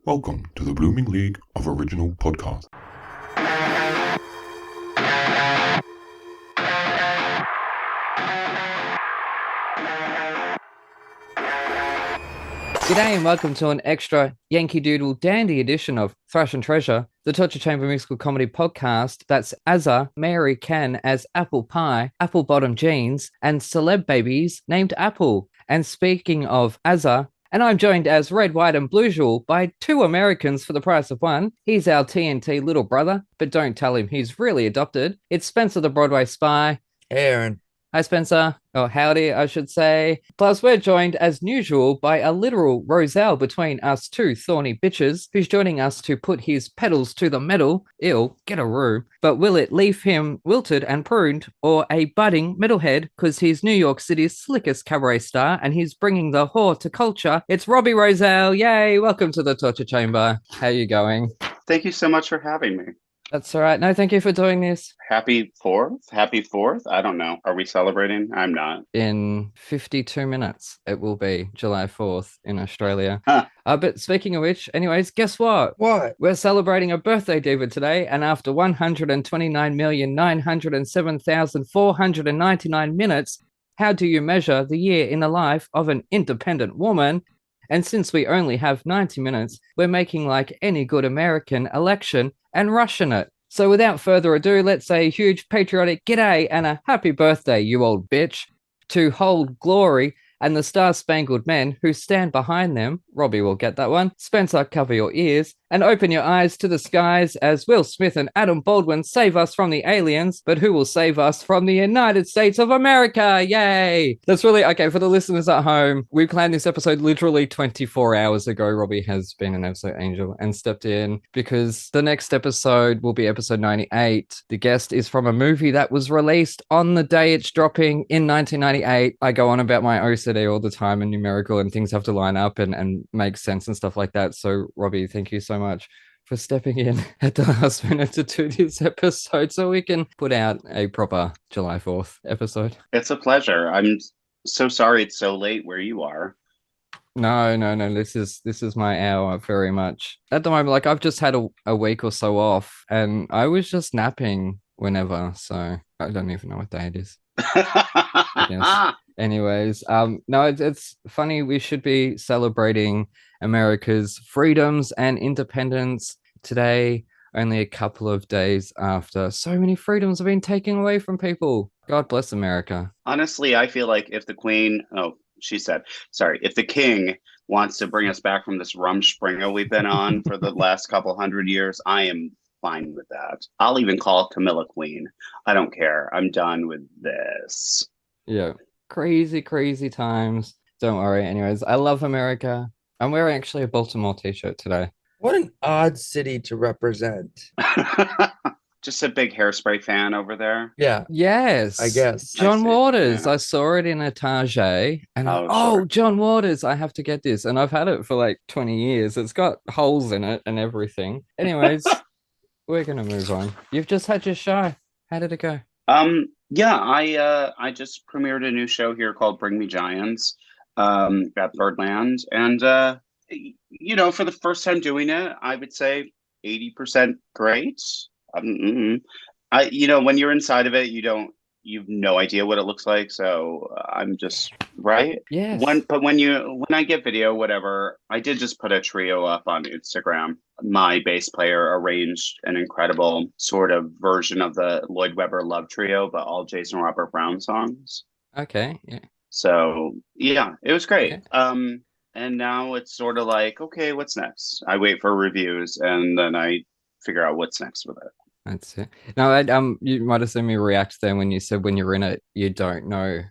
Welcome to the Blooming League of Original Podcasts. G'day and welcome to an extra Yankee Doodle Dandy edition of Thrash and Treasure, the Torture Chamber musical comedy podcast that's Azza, Mary Ken as Apple Pie, Apple Bottom Jeans, and celeb babies named Apple. And speaking of Azza, and I'm joined as Red, White, and Blue Jewel by two Americans for the price of one. He's our TNT little brother, but don't tell him he's really adopted. It's Spencer the Broadway Spy. Hey, Aaron. Hi, Spencer. Or howdy, I should say. Plus, we're joined, as usual, by a literal Rozelle between us two thorny bitches, who's joining us to put his pedals to the metal. Ew, get a room. But will it leave him wilted and pruned, or a budding metalhead, because he's New York City's slickest cabaret star, and he's bringing the whore to culture? It's Robbie Rozelle. Yay, welcome to the Torture Chamber. How you going? Thank you so much for having me. That's all right. No, thank you for doing this. Happy 4th? Happy 4th? I don't know. Are we celebrating? I'm not. In 52 minutes, it will be July 4th in Australia. Huh. But speaking of which, anyways, guess what? What? We're celebrating a birthday diva today, and after 129,907,499 minutes, how do you measure the year in the life of an independent woman? And since we only have 90 minutes, we're making like any good American election and rushing it. So without further ado, let's say a huge patriotic g'day and a happy birthday, you old bitch, to Hold Glory and the Star-Spangled Men who stand behind them. Robbie will get that one. Spencer, cover your ears and open your eyes to the skies as Will Smith and Adam Baldwin save us from the aliens, but who will save us from the United States of America? Yay! That's really, okay, for the listeners at home, we planned this episode literally 24 hours ago. Robbie has been an absolute angel and stepped in because the next episode will be episode 98. The guest is from a movie that was released on the day it's dropping in 1998. I go on about my OCD all the time and numerical, and things have to line up and make sense and stuff like that. So Robbie, thank you so much for stepping in at the last minute to do this episode so we can put out a proper July 4th episode. It's a pleasure. I'm so sorry it's so late where you are. No. This is my hour very much. At the moment, like I've just had a week or so off and I was just napping whenever. So I don't even know what day it is. Yes. Anyways, no, it's funny. We should be celebrating America's freedoms and independence today, only a couple of days after so many freedoms have been taken away from people. God bless America. Honestly, I feel like if the queen, if the king wants to bring us back from this rumspringa we've been on for the last couple hundred years, I am fine with that. I'll even call Camilla queen. I don't care. I'm done with this. Yeah. Crazy times. Don't worry. Anyways, I love America. I'm wearing actually a Baltimore t-shirt today. What an odd city to represent. Just a big Hairspray fan over there. Yeah. Yes. I guess. John Waters. Yeah. I saw it in a Target and Sure. John Waters, I have to get this. And I've had it for like 20 years. It's got holes in it and everything. Anyways, we're going to move on. You've just had your show. How did it go? Yeah, I just premiered a new show here called Bring Me Giants at Birdland. And, for the first time doing it, I would say 80% great. When you're inside of it, you've no idea what it looks like. So I'm just right. Yes. When I get video, whatever, I did just put a trio up on Instagram. My bass player arranged an incredible sort of version of the Lloyd Webber Love Trio, but all Jason Robert Brown songs. Okay. Yeah. So yeah, it was great. Okay. And now it's sort of like, okay, what's next? I wait for reviews and then I figure out what's next with it. That's it. No, you might have seen me react there when you said when you're in it, you don't know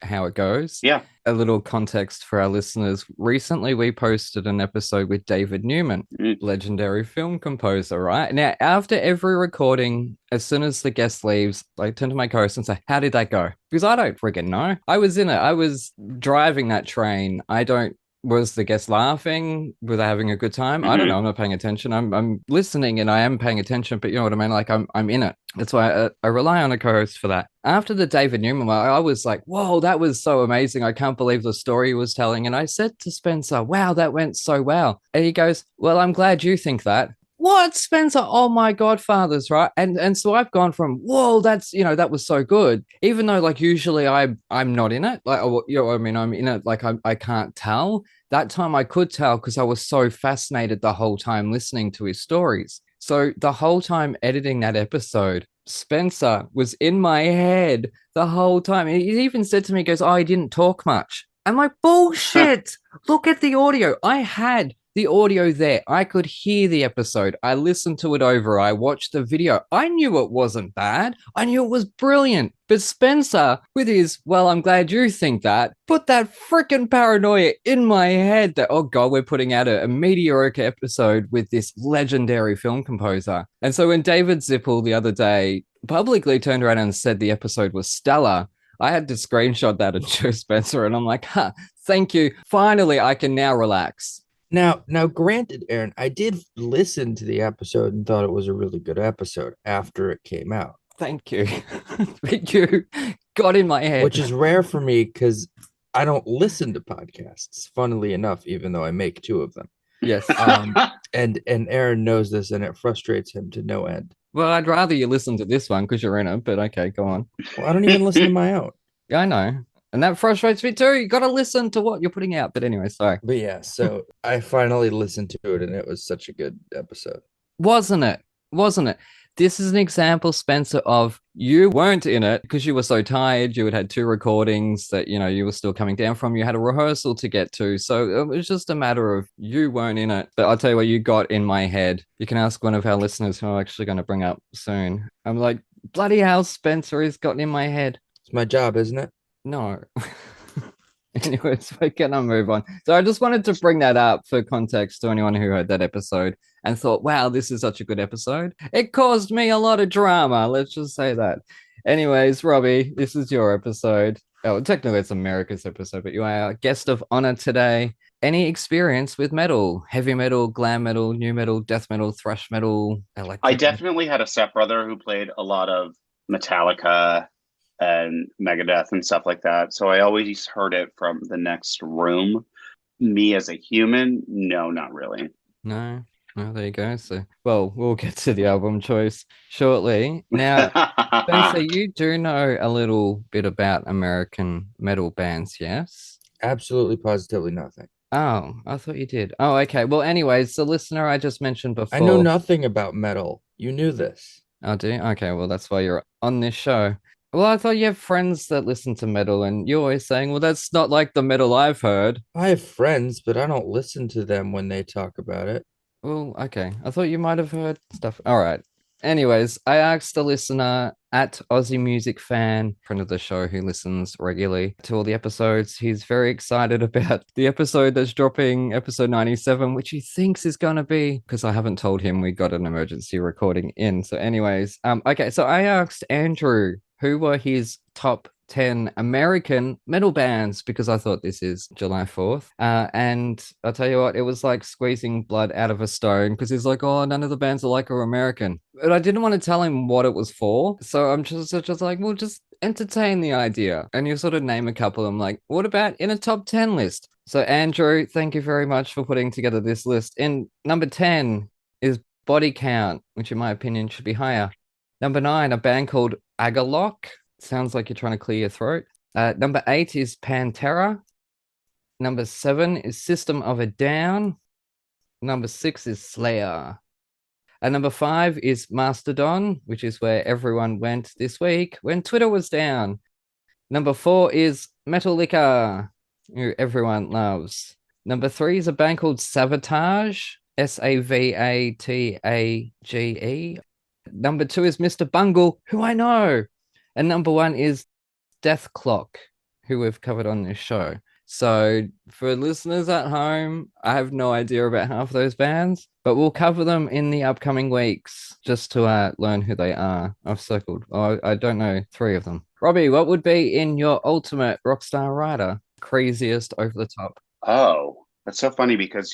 how it goes. Yeah. A little context for our listeners. Recently, we posted an episode with David Newman, legendary film composer, right? Now, after every recording, as soon as the guest leaves, I turn to my co-host and say, how did that go? Because I don't freaking know. I was in it. I was driving that train. I don't Was the guest laughing? Were they having a good time? I don't know. I'm not paying attention. I'm listening and I am paying attention, but you know what I mean? Like I'm in it. That's why I rely on a co-host for that. After the David Newman one, I was like, whoa, that was so amazing. I can't believe the story he was telling. And I said to Spencer, wow, that went so well. And he goes, well, I'm glad you think that. What, Spencer? Oh my godfathers, right? And so I've gone from whoa, that's that was so good, even though like usually I'm not in it, like I mean I'm in it, like I can't tell. That time I could tell because I was so fascinated the whole time listening to his stories. So the whole time editing that episode, Spencer was in my head the whole time. He even said to me, he goes, "Oh, he didn't talk much." I'm like, bullshit. Look at the audio. I had the audio there. I could hear the episode. I listened to it over. I watched the video. I knew it wasn't bad. I knew it was brilliant. But Spencer, with his, well, I'm glad you think that, put that freaking paranoia in my head that, oh God, we're putting out a mediocre episode with this legendary film composer. And so when David Zippel the other day publicly turned around and said the episode was stellar, I had to screenshot that and show Spencer, and I'm like, thank you. Finally, I can now relax. Now, granted, Aaron, I did listen to the episode and thought it was a really good episode after it came out. Thank you. You got in my head. Which is rare for me because I don't listen to podcasts, funnily enough, even though I make 2 of them. Yes. And Aaron knows this, and it frustrates him to no end. Well, I'd rather you listen to this one because you're in it, but okay, go on. Well, I don't even listen to my own. Yeah, I know. And that frustrates me too. You got to listen to what you're putting out. But anyway, sorry. But yeah, so I finally listened to it, and it was such a good episode. Wasn't it? This is an example, Spencer, of you weren't in it because you were so tired. You had 2 recordings that, you were still coming down from. You had a rehearsal to get to. So it was just a matter of you weren't in it. But I'll tell you what, you got in my head. You can ask one of our listeners who I'm actually going to bring up soon. I'm like, bloody hell, Spencer has gotten in my head. It's my job, isn't it? No. Anyways, we're gonna move on. So I just wanted to bring that up for context to anyone who heard that episode and thought, wow, this is such a good episode. It caused me a lot of drama. Let's just say that. Anyways, Robbie, this is your episode. Oh, technically it's America's episode, but you are our guest of honor today. Any experience with metal, heavy metal, glam metal, new metal, death metal, thrash metal, electric? I definitely had a stepbrother who played a lot of Metallica and Megadeth and stuff like that. So I always heard it from the next room. Me as a human, no, not really. No. Oh, there you go. So, well, we'll get to the album choice shortly. Now, Spencer, you do know a little bit about American metal bands, yes? Absolutely, positively nothing. Oh, I thought you did. Oh, okay. Well, anyways, the listener I just mentioned before. I know nothing about metal. You knew this. Oh, do you? Okay, well, that's why you're on this show. Well, I thought you have friends that listen to metal, and you're always saying, well, that's not like the metal I've heard. I have friends, but I don't listen to them when they talk about it. Well, okay. I thought you might have heard stuff. All right. Anyways, I asked a listener at Aussie Music Fan, friend of the show who listens regularly to all the episodes. He's very excited about the episode that's dropping, episode 97, which he thinks is going to be, because I haven't told him we got an emergency recording in. So anyways, okay. So I asked Andrew who were his top 10 American metal bands, because I thought this is July 4th. And I'll tell you what, it was like squeezing blood out of a stone, because he's like, oh, none of the bands are like are American. But I didn't want to tell him what it was for. So I'm just like, well, just entertain the idea. And you sort of name a couple. I'm like, what about in a top 10 list? So Andrew, thank you very much for putting together this list. In number 10 is Body Count, which in my opinion should be higher. Number 9, a band called Agarlock. Sounds like you're trying to clear your throat. Number 8 is Pantera. Number 7 is System of a Down. Number 6 is Slayer. And number 5 is Mastodon, which is where everyone went this week when Twitter was down. Number 4 is Metallica, who everyone loves. Number 3 is a band called Savatage, Savatage. Number 2 is Mr. Bungle, who I know. And number 1 is Death Clock, who we've covered on this show. So for listeners at home, I have no idea about half of those bands, but we'll cover them in the upcoming weeks just to learn who they are. I've circled. Oh, I don't know 3 of them. Robbie, what would be in your ultimate rockstar rider? Craziest over the top? Oh, That's so funny because,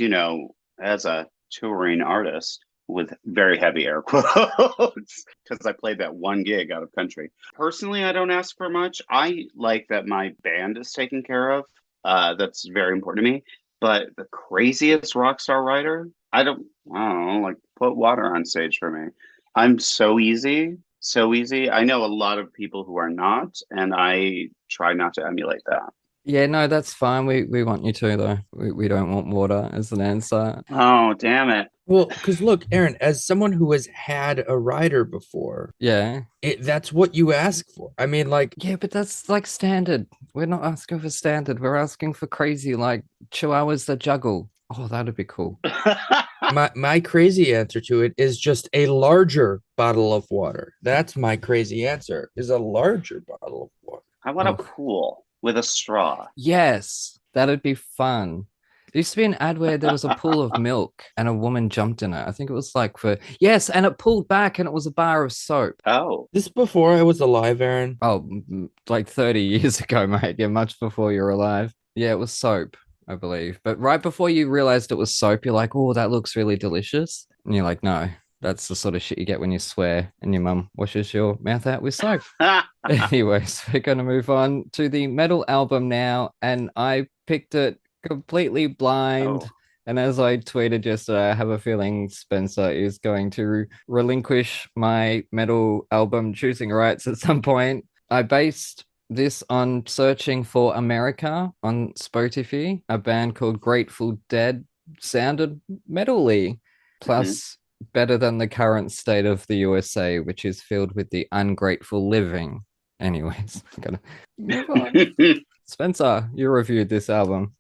as a touring artist with very heavy air quotes, because I played that one gig out of country. Personally, I don't ask for much. I like that my band is taken care of. That's very important to me. But the craziest rock star writer, I don't know, like put water on stage for me. I'm so easy, so easy. I know a lot of people who are not, and I try not to emulate that. Yeah, no, that's fine. We want you to though. We don't want water as an answer. Oh, damn it. Well, because look, Aaron, as someone who has had a rider before, Yeah. that's what you ask for. I mean, like, Yeah, but that's like standard. We're not asking for standard. We're asking for crazy, like chihuahuas that juggle. Oh, that'd be cool. my crazy answer to it is just a larger bottle of water. That's my crazy answer, is a larger bottle of water. I want a Oh. pool with a straw. Yes, that'd be fun. There used to be an ad where there was a pool of milk and a woman jumped in it. I think it was like yes, and it pulled back and it was a bar of soap. Oh, This before I was alive, Aaron. Oh, like 30 years ago, mate. Yeah, much before you were alive. Yeah, it was soap, I believe. But right before you realized it was soap, you're like, oh, that looks really delicious. And you're like, no, that's the sort of shit you get when you swear and your mum washes your mouth out with soap. Anyways, we're going to move on to the metal album now. And I picked it completely blind. Oh. And as I tweeted yesterday, I have a feeling Spencer is going to relinquish my metal album choosing rights at some point. I based this on searching for America on Spotify. A band called Grateful Dead sounded metal-y, plus better than the current state of the USA, which is filled with the ungrateful living. Anyways, I'm gonna move on. Spencer, you reviewed this album.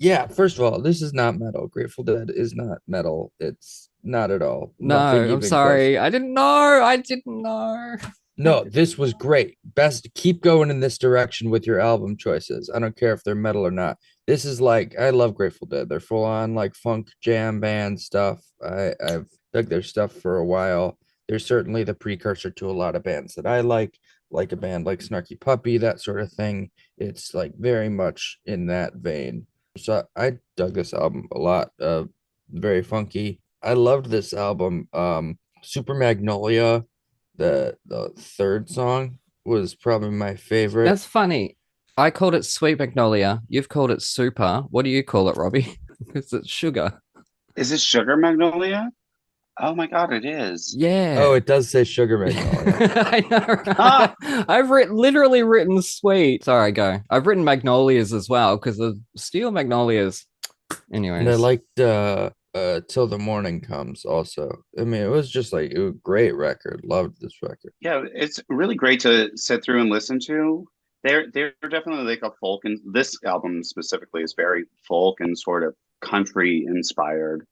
Yeah, first of all, this is not metal. Grateful Dead is not metal. It's not at all. No, Nothing I'm even sorry. close. I didn't know. I didn't know. No, this was great. Best, keep going in this direction with your album choices. I don't care if they're metal or not. This is like, I love Grateful Dead. They're full on like funk jam band stuff. I've dug their stuff for a while. They're certainly the precursor to a lot of bands that I like a band like Snarky Puppy, that sort of thing. It's like very much in that vein. So I dug this album a lot. Very funky. I loved this album. Super Magnolia, the third song, was probably my favorite. That's funny. I called it Sweet Magnolia. You've called it Super. What do you call it, Robbie? Because it's sugar. Is it Sugar Magnolia? Oh my God, it is. Yeah. Oh, it does say Sugar Magnolia. I know. Right? I've literally written sweet. Sorry, go. I've written magnolias as well because the steel magnolias. Anyways. And I liked Till the Morning Comes also. I mean, it was just like a great record. Loved this record. Yeah, it's really great to sit through and listen to. They're definitely like a folk, and this album specifically is very folk and sort of country inspired.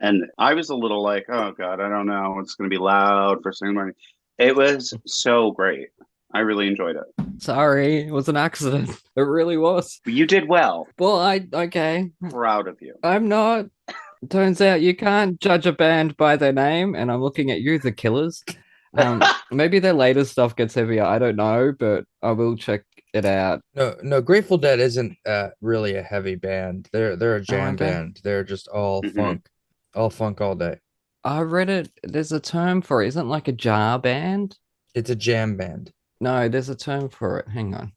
And I was a little like, oh God, I don't know. It's going to be loud for Sunday morning. It was so great. I really enjoyed it. Sorry, it was an accident. It really was. But you did well. Well, okay. Proud of you. I'm not. Turns out you can't judge a band by their name, and I'm looking at you, The Killers. Maybe their later stuff gets heavier. I don't know, but I will check it out. No, Grateful Dead isn't really a heavy band. They're a jam okay. band. They're just all funk all day. I read it. There's a term for it. Isn't it like a jar band? It's a jam band. No, there's a term for it. Hang on.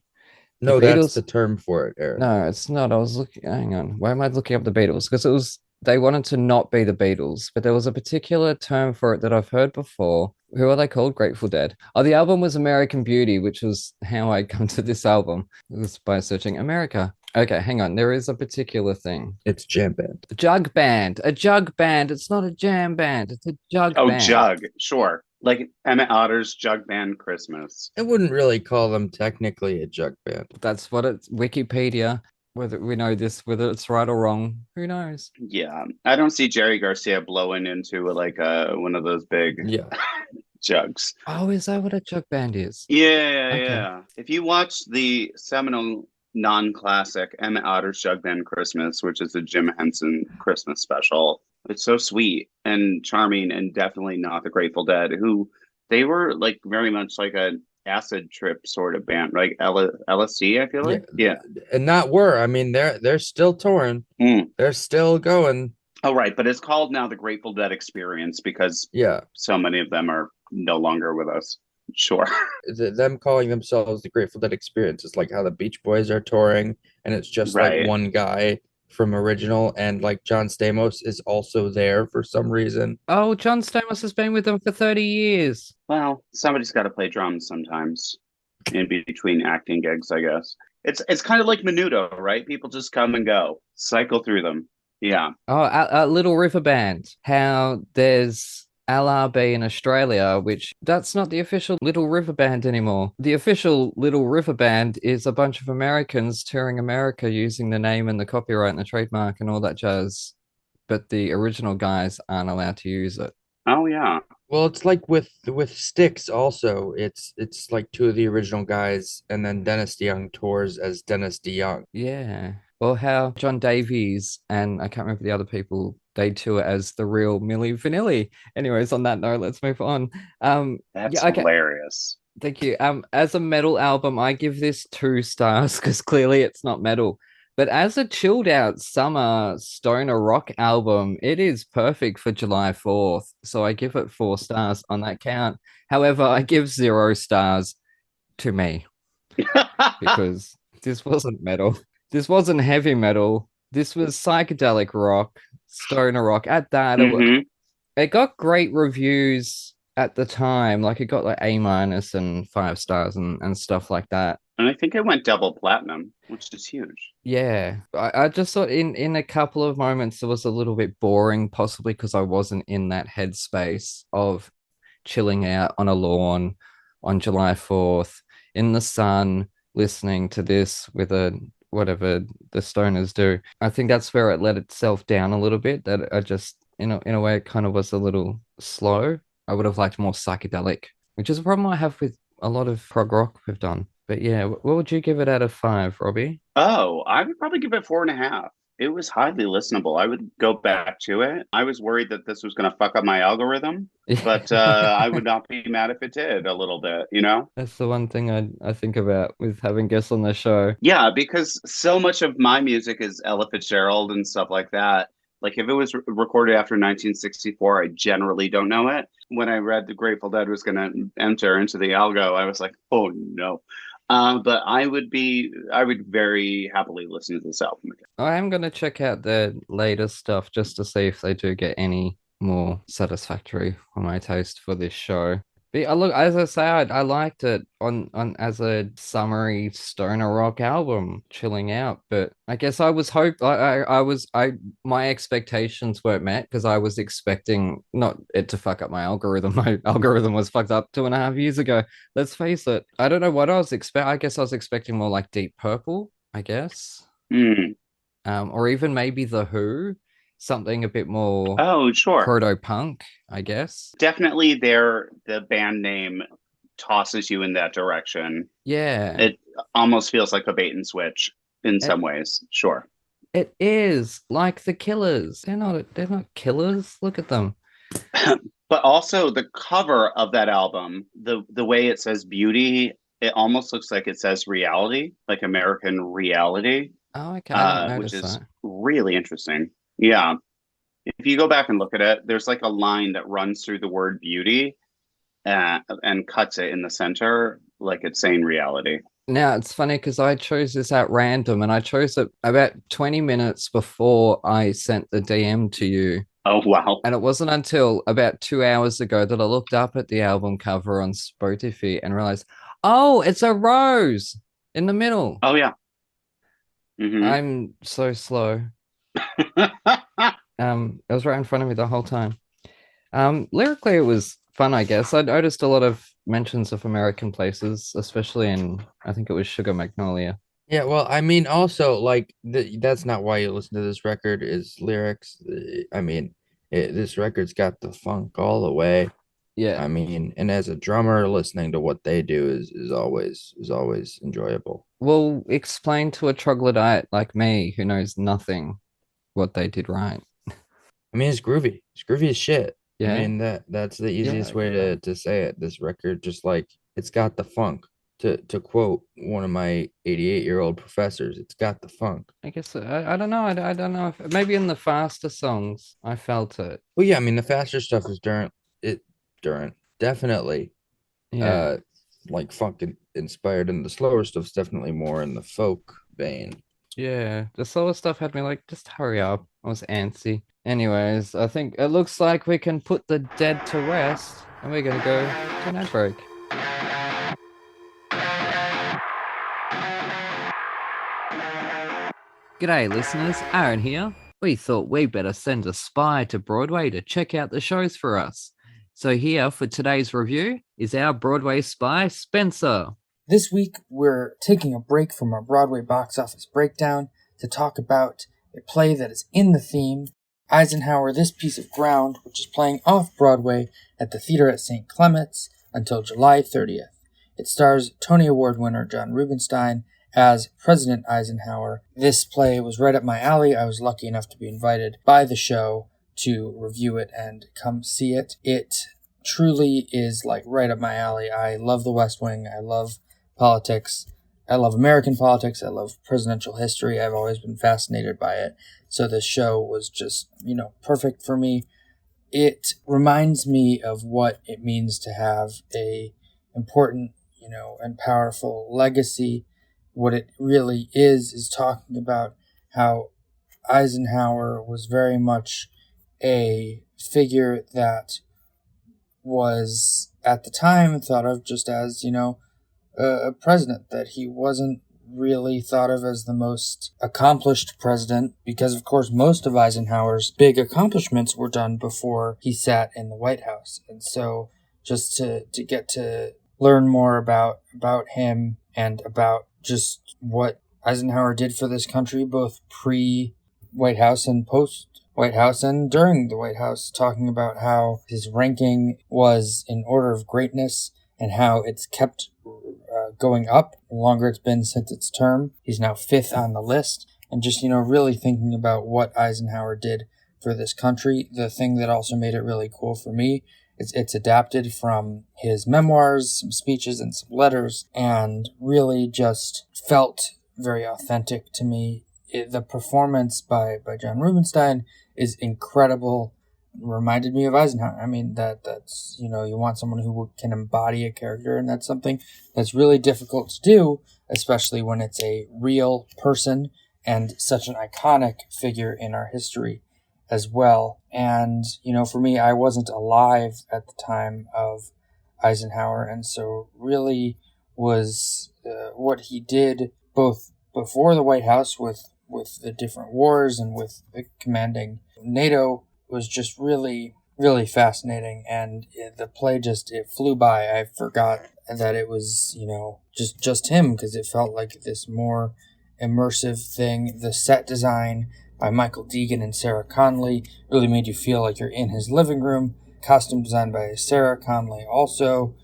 No, Beatles... that's the term for it, Eric. No, it's not. I was looking. Hang on. Why am I looking up the Beatles? Because they wanted to not be the Beatles, but there was a particular term for it that I've heard before. Who are they called? Grateful Dead. Oh, the album was American Beauty, which was how I come to this album. It was by searching America. Okay, hang on. There is a particular thing. It's jam band. A jug band. A jug band. It's not a jam band. It's a jug band. Oh, jug. Sure. Like Emmett Otter's Jug Band Christmas. I wouldn't really call them technically a jug band. That's what it's Wikipedia. Whether we know this, whether it's right or wrong, who knows? Yeah. I don't see Jerry Garcia blowing into like one of those big jugs. Oh, is that what a jug band is? Yeah. If you watch the seminal non-classic Emmett Otter's Jug Band Christmas, which is a Jim Henson Christmas special, it's so sweet and charming, and definitely not the Grateful Dead, who they were like very much like a acid trip sort of band, like LSD, I feel like. Yeah. And not were. I mean, they're still touring. Mm. They're still going. Oh, right. But it's called now the Grateful Dead Experience because Yeah. so many of them are no longer with us. Sure. Them calling themselves the Grateful Dead Experience is like how the Beach Boys are touring, and it's just like Right. one guy from original, and like John Stamos is also there for some reason. Oh, John Stamos has been with them for 30 years. Well, somebody's got to play drums sometimes in between acting gigs, I guess. It's kind of like Menudo, right? People just come and go, cycle through them. Yeah. Oh, a Little River Band. How there's LRB in Australia, which that's not the official Little River Band anymore. The official Little River Band is a bunch of Americans touring America using the name and the copyright and the trademark and all that jazz. But the original guys aren't allowed to use it. Oh, yeah. Well, it's like with Styx also. It's like two of the original guys, and then Dennis DeYoung tours as Dennis DeYoung. Yeah. Well, how John Davies and I can't remember the other people, they tour as the real Milli Vanilli. Anyways, on that note, let's move on. That's Yeah, okay. hilarious. Thank you. As a metal album, I give this 2 stars because clearly it's not metal. But as a chilled out summer stoner rock album, it is perfect for July 4th. So I give it 4 stars on that count. However, I give 0 stars to me because this wasn't metal. This wasn't heavy metal. This was psychedelic rock, stoner rock. At that, Mhm. it got great reviews at the time. Like it got like A- and 5 stars and stuff like that. And I think it went double platinum, which is huge. Yeah. I just thought in a couple of moments it was a little bit boring, possibly because I wasn't in that headspace of chilling out on a lawn on July 4th in the sun, listening to this with a whatever the stoners do. I think that's where it let itself down a little bit. That I just in a way it kind of was a little slow. I would have liked more psychedelic, which is a problem I have with a lot of prog rock we've done. But yeah, what would you give it out of 5, Robbie? Oh, I would probably give it 4.5. It was highly listenable. I would go back to it. I was worried that this was going to fuck up my algorithm, but I would not be mad if it did a little bit, you know? That's the one thing I think about with having guests on the show. Yeah, because so much of my music is Ella Fitzgerald and stuff like that. Like if it was recorded after 1964, I generally don't know it. When I read the Grateful Dead was going to enter into the algo, I was like, oh no. But I would very happily listen to this album again. I am going to check out their latest stuff just to see if they do get any more satisfactory for my taste for this show. But look, as I say, I liked it on as a summery stoner rock album, chilling out. But I guess I was my expectations weren't met because I was expecting not it to fuck up my algorithm. My algorithm was fucked up 2.5 years ago. Let's face it. I don't know what I was I guess I was expecting more like Deep Purple, I guess. Mm. Or even maybe The Who, something a bit more sure. proto-punk, I guess. Definitely the band name tosses you in that direction. Yeah. It almost feels like a bait and switch in some ways. Sure. It is like the Killers. They're not killers. Look at them. But also the cover of that album, the way it says beauty, it almost looks like it says reality, like American reality. Oh, okay. I didn't which notice is that. really interesting. Yeah. If you go back and look at it, there's like a line that runs through the word beauty and cuts it in the center, like it's saying reality. Now, it's funny because I chose this at random and I chose it about 20 minutes before I sent the DM to you. Oh, wow. And it wasn't until about 2 hours ago that I looked up at the album cover on Spotify and realized, oh, it's a rose in the middle. Oh, yeah. Mm-hmm. I'm so slow. It was right in front of me the whole time. Lyrically, it was fun, I guess. I noticed a lot of mentions of American places, especially in, I think it was Sugar Magnolia. Yeah, well, I mean, also like that's not why you listen to this record is lyrics. I mean, this record's got the funk all the way. Yeah. I mean, and as a drummer, listening to what they do is always enjoyable. Well, explain to a troglodyte like me who knows nothing what they did right. I mean, it's groovy. It's groovy as shit. Yeah. I mean that's the easiest way to say it. This record just like It's got the funk. To quote one of my 88-year-old professors, it's got the funk. I guess I don't know. I don't know if maybe in the faster songs I felt it. Well, yeah, I mean the faster stuff is definitely Yeah. like funk inspired, and the slower stuff's definitely more in the folk vein. Yeah. The slower stuff had me like, just hurry up. I was antsy. Anyways, I think it looks like we can put the dead to rest, and we're gonna go to an ad break. G'day, listeners. Aaron here. We thought we'd better send a spy to Broadway to check out the shows for us. So here for today's review is our Broadway spy, Spencer. This week, we're taking a break from our Broadway box office breakdown to talk about a play that is in the theme, Eisenhower, This Piece of Ground, which is playing off-Broadway at the Theater at St. Clement's until July 30th. It stars Tony Award winner John Rubinstein as President Eisenhower. This play was right up my alley. I was lucky enough to be invited by the show to review it and come see it. It truly is like right up my alley. I love the West Wing. I love politics. I love American politics. I love presidential history. I've always been fascinated by it. So this show was just, perfect for me. It reminds me of what it means to have a important, and powerful legacy. What it really is talking about how Eisenhower was very much a figure that was at the time thought of just as, a president, that he wasn't really thought of as the most accomplished president, because of course most of Eisenhower's big accomplishments were done before he sat in the White House. And so just to get to learn more about him and about just what Eisenhower did for this country, both pre-White House and post-White House and during the White House, talking about how his ranking was in order of greatness and how it's kept going up the longer it's been since its term. He's now 5th on the list. And just, really thinking about what Eisenhower did for this country. The thing that also made it really cool for me is it's adapted from his memoirs, some speeches, and some letters, and really just felt very authentic to me. The performance by John Rubinstein is incredible. Reminded me of Eisenhower. I mean, that's, you want someone who can embody a character, and that's something that's really difficult to do, especially when it's a real person and such an iconic figure in our history as well. And, for me, I wasn't alive at the time of Eisenhower, and so really was what he did both before the White House with the different wars and with commanding NATO was just really, really fascinating. And the play it flew by. I forgot that it was, just him, because it felt like this more immersive thing. The set design by Michael Deegan and Sarah Conley really made you feel like you're in his living room. Costume design by Sarah Conley also.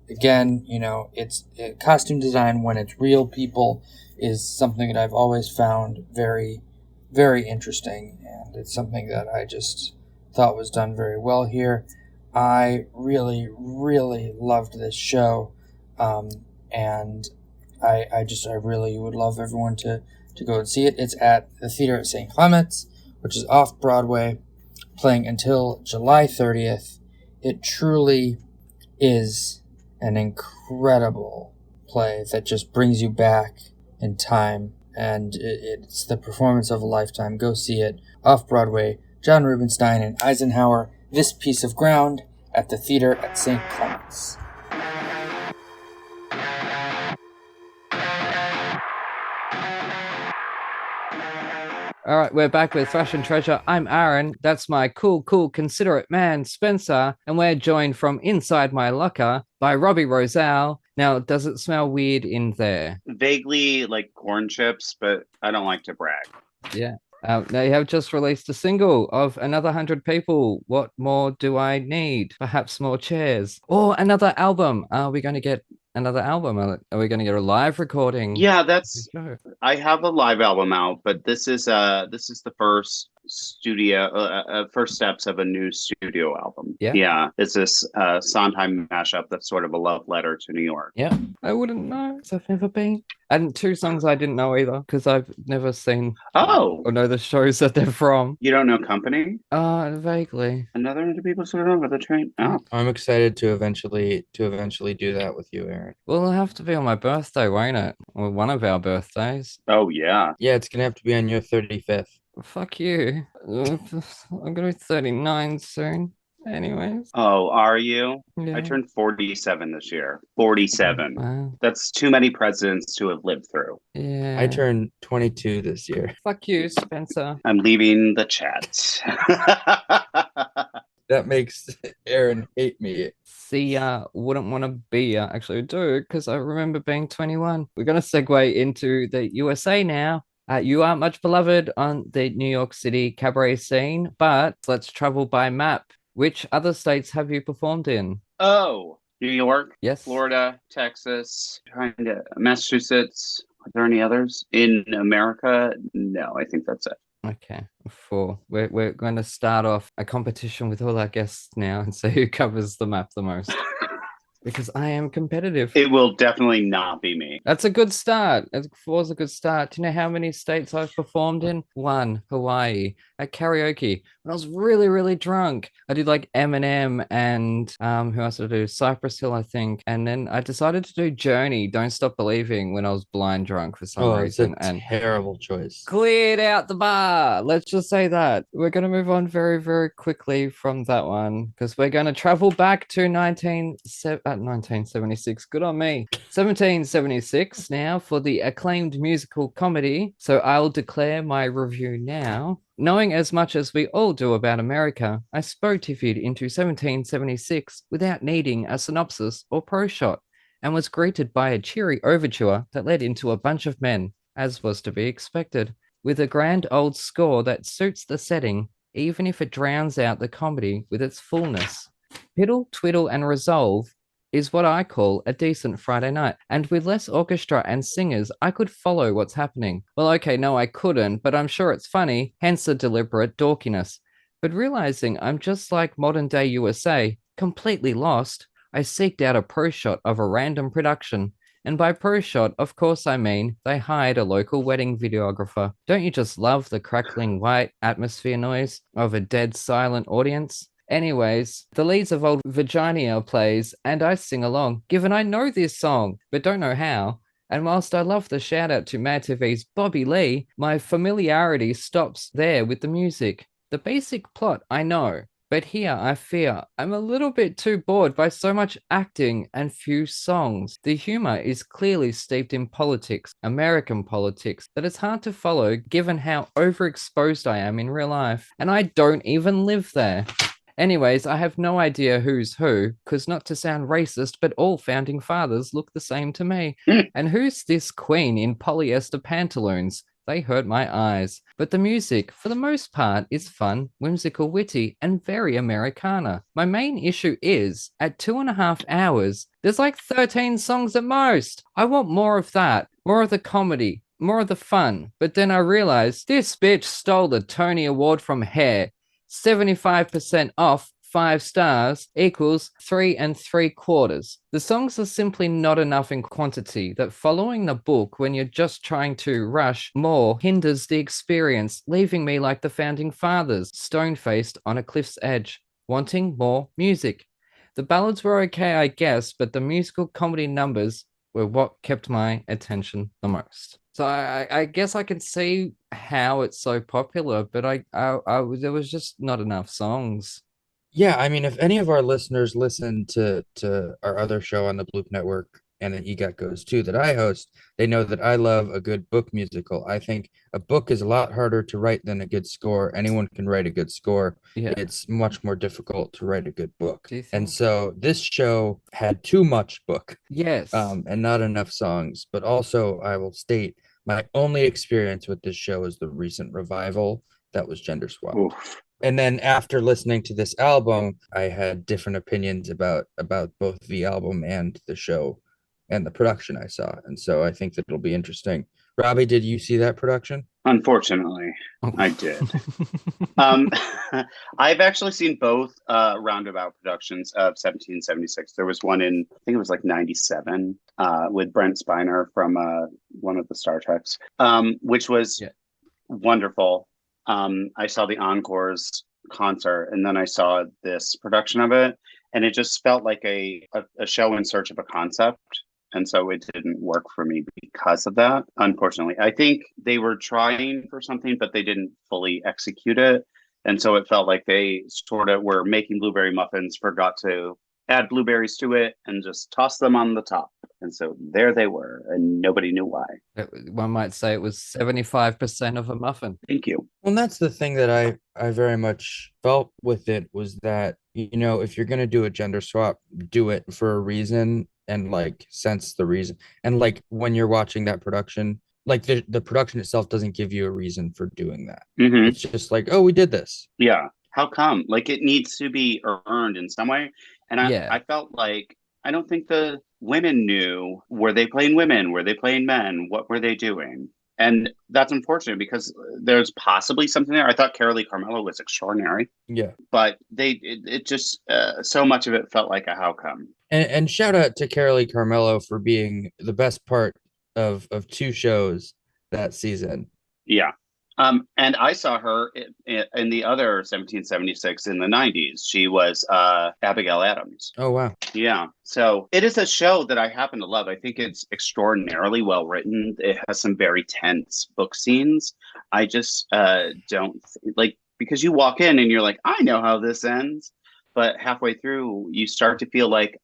Again, it's costume design when it's real people is something that I've always found very, very interesting. And it's something that I just thought was done very well here. I really, really loved this show. And I really would love everyone to go and see it. It's at the Theater at St. Clement's, which is off Broadway, playing until July 30th. It truly is an incredible play that just brings you back in time, and it's the performance of a lifetime. Go see it off Broadway. John Rubinstein and Eisenhower, This Piece of Ground, at the Theater at St. Clement's. All right, we're back with Thrash and Treasure. I'm Aaron. That's my cool, considerate man, Spencer. And we're joined from inside my locker by Robbie Rozelle. Now, does it smell weird in there? Vaguely like corn chips, but I don't like to brag. Yeah. They have just released a single of Another 100 People. What more do I need? Perhaps more chairs. Or another album. Are we going to get another album? Are we going to get a live recording? Yeah, I have a live album out, but this is the first first steps of a new studio album. Yeah. Yeah. It's this Sondheim mashup that's sort of a love letter to New York. Yeah. I wouldn't know because I've never been. And two songs I didn't know either because I've never seen Oh, or know the shows that they're from. you don't know Company? Vaguely. Another into people sort of over the train. Oh, I'm excited to eventually do that with you, Aaron. Well, it'll have to be on my birthday, won't it? Or one of our birthdays. oh yeah. Yeah, it's gonna have to be on your 35th. Fuck you. I'm gonna be 39 soon. Anyways. Oh, are you? Yeah. I turned 47 this year. 47. Wow. That's too many presidents to have lived through. Yeah. I turned 22 this year. Fuck you, Spencer. I'm leaving the chat. That makes Aaron hate me. See, wouldn't want to be, actually I do, because I remember being 21. We're going to segue into the USA now. You are much beloved on the New York City cabaret scene, but let's travel by map. Which other states have you performed in? Oh, New York, Yes. Florida, Texas, Massachusetts. Are there any others in America? No, I think that's it. Okay, 4. We're going to start off a competition with all our guests now and see who covers the map the most. Because I am competitive. It will definitely not be me. That's a good start. 4's a good start. Do you know how many states I've performed in? 1, Hawaii, at karaoke. When I was really, really drunk, I did like Eminem and who else did I do? Cypress Hill, I think. And then I decided to do Journey, Don't Stop Believing, when I was blind drunk for some reason. It's a terrible choice. Cleared out the bar. Let's just say that. We're going to move on very, very quickly from that one because we're going to travel back to 1976. Good on me. 1776 now for the acclaimed musical comedy. So I'll declare my review now. Knowing as much as we all do about America, I spotified into 1776 without needing a synopsis or pro shot and was greeted by a cheery overture that led into a bunch of men, as was to be expected, with a grand old score that suits the setting, even if it drowns out the comedy with its fullness. Piddle, twiddle, and resolve is what I call a decent Friday night, and with less orchestra and singers, I could follow what's happening. Well, okay, no, I couldn't, but I'm sure it's funny, hence the deliberate dorkiness. But realizing I'm just like modern day USA, completely lost, I seeked out a pro shot of a random production. And by pro shot, of course I mean they hired a local wedding videographer. Don't you just love the crackling white atmosphere noise of a dead silent audience? Anyways, the leads of Old Virginia plays, and I sing along, given I know this song, but don't know how. And whilst I love the shout out to Mad TV's Bobby Lee, my familiarity stops there with the music. The basic plot I know, but here I fear I'm a little bit too bored by so much acting and few songs. The humor is clearly steeped in politics, American politics, that it's hard to follow given how overexposed I am in real life, and I don't even live there. Anyways, I have no idea who's who, because not to sound racist, but all founding fathers look the same to me. And who's this queen in polyester pantaloons? They hurt my eyes. But the music, for the most part, is fun, whimsical, witty, and very Americana. My main issue is, at 2.5 hours, there's like 13 songs at most. I want more of that, more of the comedy, more of the fun. But then I realized this bitch stole the Tony Award from Hair. 75% off 5 stars equals 3 3/4. The songs are simply not enough in quantity that following the book when you're just trying to rush more hinders the experience, leaving me like the founding fathers, stone-faced on a cliff's edge, wanting more music. The ballads were okay, I guess, but the musical comedy numbers were what kept my attention the most. So I guess I can see how it's so popular, but there was just not enough songs. Yeah, I mean, if any of our listeners listen to our other show on the Bloop Network and the EGOT Goes Too that I host, they know that I love a good book musical. I think a book is a lot harder to write than a good score. Anyone can write a good score. Yeah. It's much more difficult to write a good book. Do you think? And so this show had too much book, Yes. and not enough songs. But also, I will state my only experience with this show is the recent revival that was Gender Swap. Oof. And then after listening to this album, I had different opinions about both the album and the show and the production I saw. And so I think that it'll be interesting Robbie, did you see that production? Unfortunately, I did. I've actually seen both roundabout productions of 1776. There was one in, I think it was like 97, with Brent Spiner from one of the Star Treks, which was wonderful. I saw the Encores concert, and then I saw this production of it, and it just felt like a show in search of a concept. And so it didn't work for me because of that, unfortunately. I think they were trying for something, but they didn't fully execute it. And so it felt like they sort of were making blueberry muffins, forgot to add blueberries to it, and just tossed them on the top. And so there they were, and nobody knew why. One might say it was 75% of a muffin. Thank you. Well, that's the thing that I very much felt with it, was that, you know, if you're going to do a gender swap, do it for a reason, and like sense the reason. And like when you're watching that production, like the production itself doesn't give you a reason for doing that. Mm-hmm. It's just like, oh, we did this. Yeah. How come? Like, it needs to be earned in some way. And I felt like, I don't think the women knew, were they playing women? Were they playing men? What were they doing? And that's unfortunate, because there's possibly something there. I thought Carolee Carmello was extraordinary. Yeah. But it just, so much of it felt like a how come. And shout out to Carolee Carmello for being the best part of two shows that season. Yeah. And I saw her in the other 1776 in the 90s. She was Abigail Adams. Oh, wow. Yeah. So it is a show that I happen to love. I think it's extraordinarily well written. It has some very tense book scenes. I just don't like, because you walk in and you're like, I know how this ends. But halfway through, you start to feel like,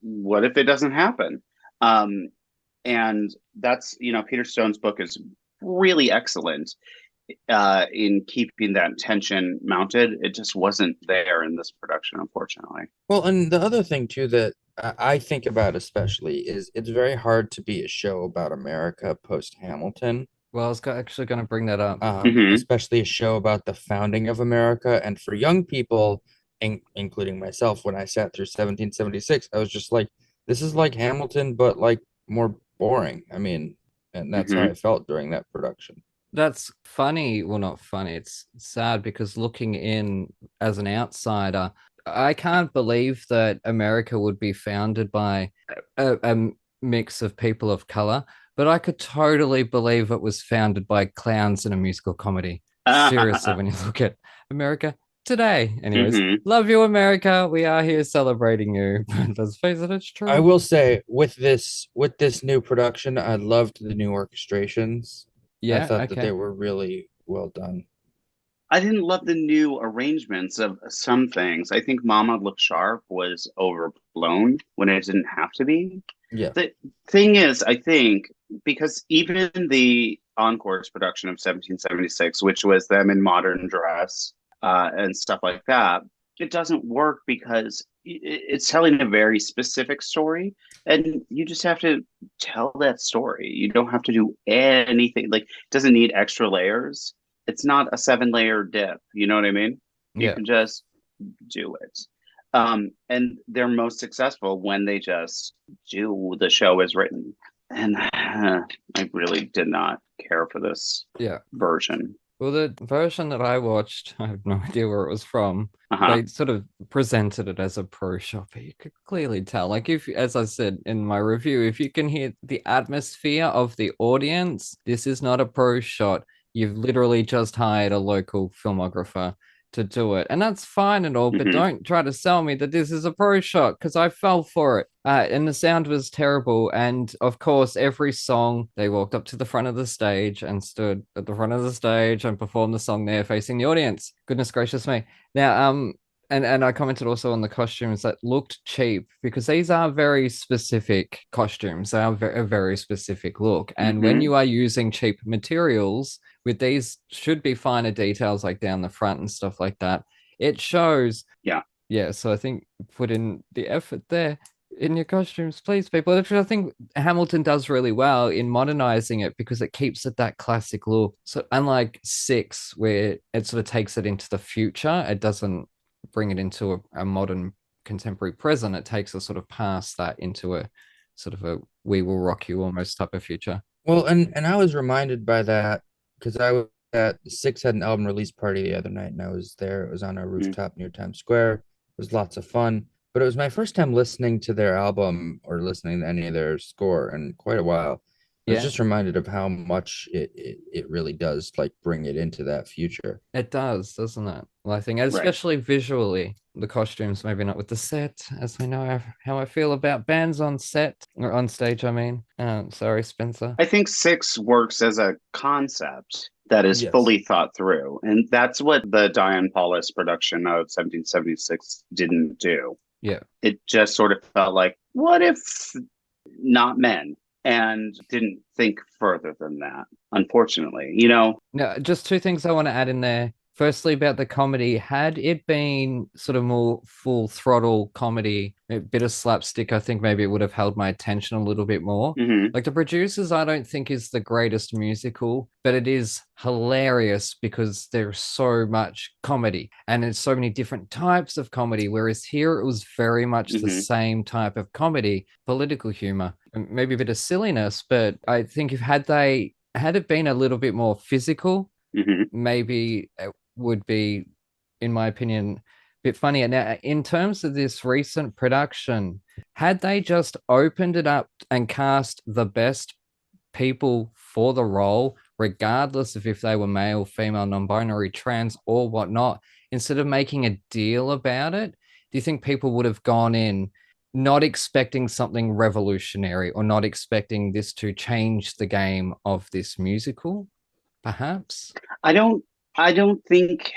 what if it doesn't happen? And that's, Peter Stone's book is really excellent in keeping that tension mounted. It just wasn't there in this production, unfortunately. Well, and the other thing too that I think about especially is it's very hard to be a show about America post Hamilton. Well, I was actually going to bring that up. Especially a show about the founding of America. And for young people, including myself, when I sat through 1776, I was just like, this is like Hamilton, but like more boring. I mean, and that's how I felt during that production. That's funny. Well, not funny. It's sad, because looking in as an outsider, I can't believe that America would be founded by a mix of people of color, but I could totally believe it was founded by clowns in a musical comedy. Seriously, when you look at America today. Anyways, love you, America. We are here celebrating you. But let's face it, it's true. I will say, with this new production, I loved the new orchestrations. Yeah, I thought that they were really well done. I didn't love the new arrangements of some things. I think Mama Look Sharp was overblown when it didn't have to be. Yeah. The thing is, I think, because even the Encore's production of 1776, which was them in modern dress and stuff like that, it doesn't work because it's telling a very specific story, and you just have to tell that story. You don't have to do anything. Like, it doesn't need extra layers. It's not a 7-layer dip. You know what I mean? You can just do it. And they're most successful when they just do the show as written. And I really did not care for this version. Well, the version that I watched, I have no idea where it was from. They sort of presented it as a pro shot, but you could clearly tell. Like, if, as I said in my review, if you can hear the atmosphere of the audience, this is not a pro shot. You've literally just hired a local filmographer to do it, and that's fine and all, but don't try to sell me that this is a pro shot, because I fell for it. And the sound was terrible, and of course every song they walked up to the front of the stage and stood at the front of the stage and performed the song there facing the audience. Goodness gracious me. Now and I commented also on the costumes that looked cheap, because these are very specific costumes. They are a very specific look. And when you are using cheap materials, with these should be finer details like down the front and stuff like that, it shows. Yeah. So I think put in the effort there in your costumes, please, people. Which I think Hamilton does really well in modernizing it, because it keeps it that classic look. So unlike 6, where it sort of takes it into the future, it doesn't bring it into a modern contemporary present. It takes us sort of past that into a sort of a "We Will Rock You" almost type of future. Well, and I was reminded by that because I was at Six had an album release party the other night, and I was there. It was on a rooftop near Times Square. It was lots of fun, but it was my first time listening to their album or listening to any of their score in quite a while. I was just reminded of how much it really does like bring it into that future. It does, doesn't it? Well, I think, especially visually, the costumes, maybe not with the set, as we know how I feel about bands on set or on stage. I mean, sorry, Spencer. I think Six works as a concept that is fully thought through, and that's what the Diane Paulus production of 1776 didn't do. Yeah, it just sort of felt like, what if not men? And didn't think further than that, unfortunately, No, just two things I want to add in there. Firstly, about the comedy, had it been sort of more full throttle comedy, a bit of slapstick, I think maybe it would have held my attention a little bit more. Like The Producers, I don't think is the greatest musical, but it is hilarious because there's so much comedy and there's so many different types of comedy. Whereas here it was very much the same type of comedy, political humor, maybe a bit of silliness. But I think had it been a little bit more physical, maybe it would be, in my opinion, a bit funnier. Now, in terms of this recent production, had they just opened it up and cast the best people for the role, regardless of if they were male, female, non-binary, trans, or whatnot, instead of making a deal about it, do you think people would have gone in not expecting something revolutionary or not expecting this to change the game of this musical? Perhaps. I don't think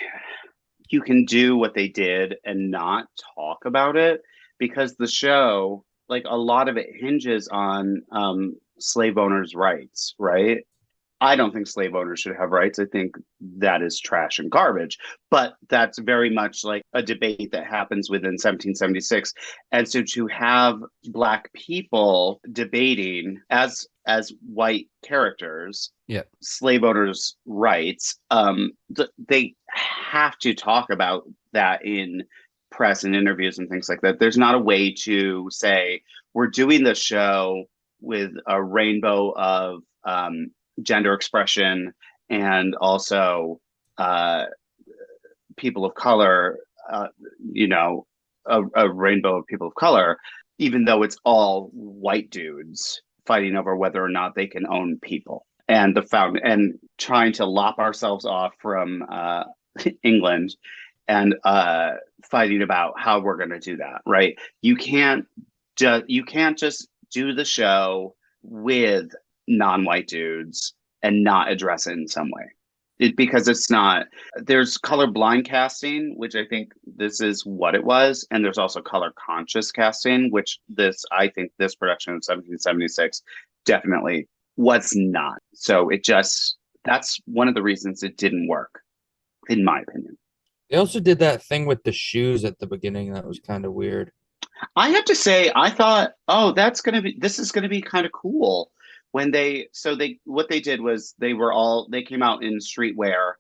you can do what they did and not talk about it, because the show, like, a lot of it hinges on slave owners' rights, right? I don't think slave owners should have rights. I think that is trash and garbage. But that's very much like a debate that happens within 1776. And so to have Black people debating as white characters, slave owners' rights, they have to talk about that in press and interviews and things like that. There's not a way to say, we're doing the show with a rainbow of gender expression and also people of color, a rainbow of people of color, even though it's all white dudes fighting over whether or not they can own people, and and trying to lop ourselves off from England and fighting about how we're going to do that, right? You can't just do the show with non-white dudes and not address it in some way. Because it's not, there's colorblind casting, which I think this is what it was, and there's also color conscious casting, which I think this production of 1776 definitely was not. So that's one of the reasons it didn't work, in my opinion. They also did that thing with the shoes at the beginning that was kind of weird. I have to say, I thought, this is gonna be kind of cool. What they did was they came out in streetwear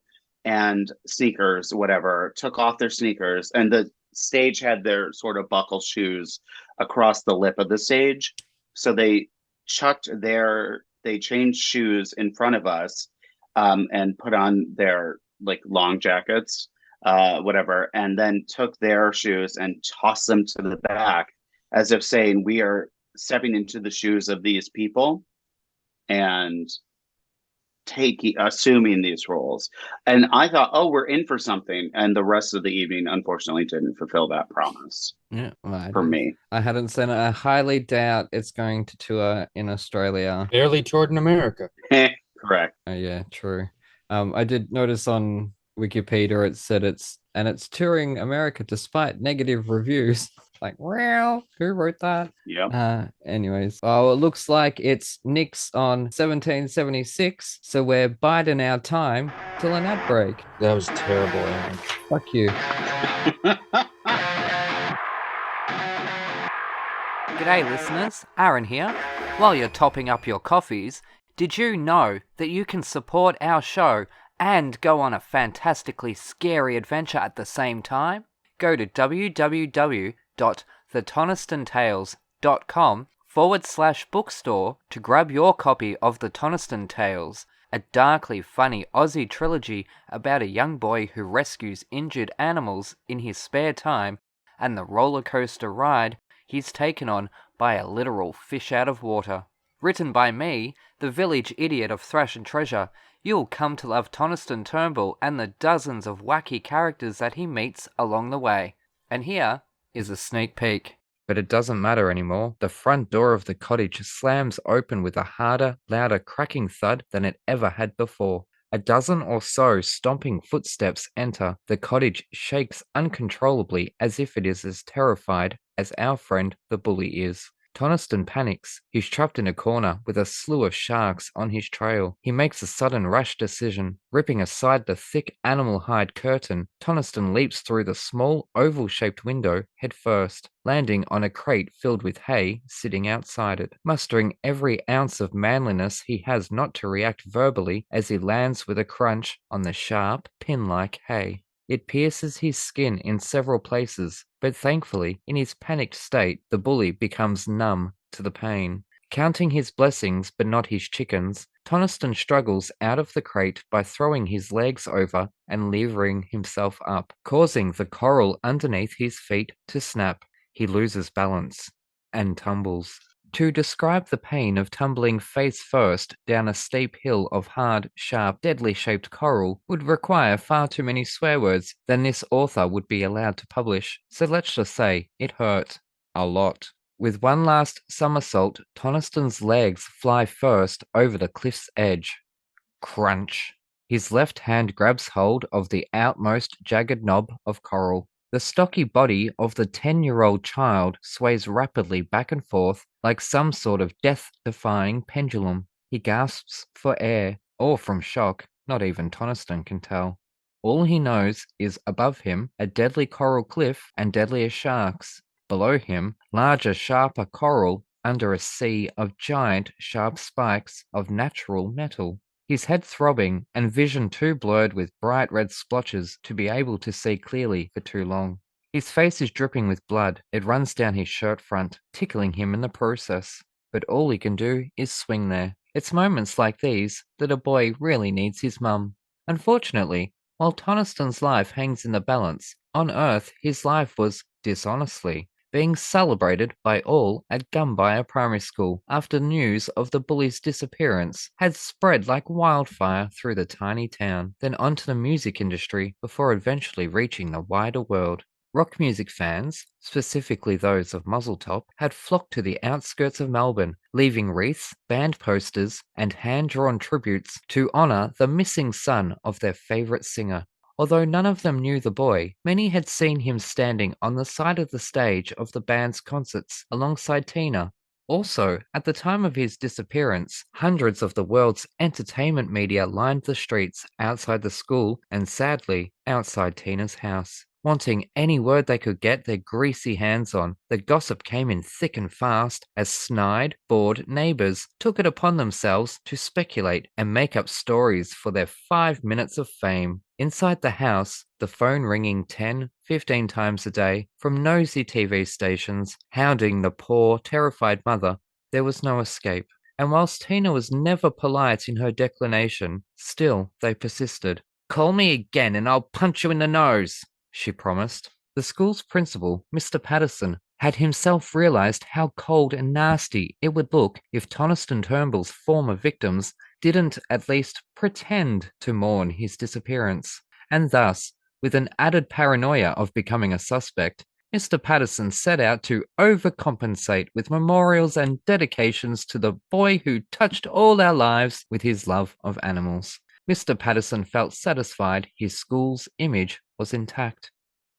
and sneakers, whatever, took off their sneakers, and the stage had their sort of buckle shoes across the lip of the stage. So they changed shoes in front of us, and put on their like long jackets, whatever, and then took their shoes and tossed them to the back as if saying, we are stepping into the shoes of these people and assuming these roles. And I thought, we're in for something. And the rest of the evening, unfortunately, didn't fulfill that promise. Yeah, for me. I hadn't seen it. I highly doubt it's going to tour in Australia. Barely toured in America. Correct. Yeah, true. I did notice on Wikipedia it said it's touring America despite negative reviews. Like, well, who wrote that? Yeah. Anyways, it looks like it's Nix on 1776, so we're biding our time till an ad break. That was terrible, Aaron. Fuck you. G'day, listeners. Aaron here. While you're topping up your coffees, did you know that you can support our show and go on a fantastically scary adventure at the same time? Go to www.thetonistonTales.com /bookstore to grab your copy of the Toniston Tales, a darkly funny Aussie trilogy about a young boy who rescues injured animals in his spare time and the roller coaster ride he's taken on by a literal fish out of water. Written by me, the village idiot of Thrash and Treasure, you'll come to love Toniston Turnbull and the dozens of wacky characters that he meets along the way. And here is a sneak peek. But it doesn't matter anymore. The front door of the cottage slams open with a harder, louder cracking thud than it ever had before. A dozen or so stomping footsteps enter. The cottage shakes uncontrollably as if it is as terrified as our friend the bully is. Toniston panics. He's trapped in a corner with a slew of sharks on his trail. He makes a sudden rash decision. Ripping aside the thick animal hide curtain, Toniston leaps through the small oval-shaped window head first, landing on a crate filled with hay sitting outside it. Mustering every ounce of manliness he has not to react verbally as he lands with a crunch on the sharp, pin-like hay. It pierces his skin in several places, but thankfully, in his panicked state, the bully becomes numb to the pain. Counting his blessings but not his chickens, Toniston struggles out of the crate by throwing his legs over and levering himself up, causing the coral underneath his feet to snap. He loses balance and tumbles. To describe the pain of tumbling face first down a steep hill of hard, sharp, deadly-shaped coral would require far too many swear words than this author would be allowed to publish, so let's just say it hurt. A lot. With one last somersault, Toniston's legs fly first over the cliff's edge. Crunch. His left hand grabs hold of the outmost jagged knob of coral. The stocky body of the 10-year-old child sways rapidly back and forth like some sort of death-defying pendulum. He gasps for air, or from shock, not even Toniston can tell. All he knows is above him a deadly coral cliff and deadlier sharks. Below him, larger, sharper coral under a sea of giant, sharp spikes of natural metal. His head throbbing and vision too blurred with bright red splotches to be able to see clearly for too long. His face is dripping with blood. It runs down his shirt front, tickling him in the process. But all he can do is swing there. It's moments like these that a boy really needs his mum. Unfortunately, while Toniston's life hangs in the balance, on Earth his life was, dishonestly, being celebrated by all at Gumbaya Primary School after news of the bully's disappearance had spread like wildfire through the tiny town, then onto the music industry before eventually reaching the wider world. Rock music fans, specifically those of Muzzletop, had flocked to the outskirts of Melbourne, leaving wreaths, band posters, and hand-drawn tributes to honour the missing son of their favourite singer. Although none of them knew the boy, many had seen him standing on the side of the stage of the band's concerts alongside Tina. Also, at the time of his disappearance, hundreds of the world's entertainment media lined the streets outside the school and, sadly, outside Tina's house. Wanting any word they could get their greasy hands on, the gossip came in thick and fast as snide, bored neighbours took it upon themselves to speculate and make up stories for their 5 minutes of fame. Inside the house, the phone ringing 10, 15 times a day from nosy TV stations, hounding the poor, terrified mother, there was no escape. And whilst Tina was never polite in her declination, still they persisted. "Call me again and I'll punch you in the nose," she promised. The school's principal, Mr. Patterson, had himself realised how cold and nasty it would look if Toniston Turnbull's former victims didn't at least pretend to mourn his disappearance. And thus, with an added paranoia of becoming a suspect, Mr. Patterson set out to overcompensate with memorials and dedications to the boy who touched all our lives with his love of animals. Mr. Patterson felt satisfied his school's image was intact.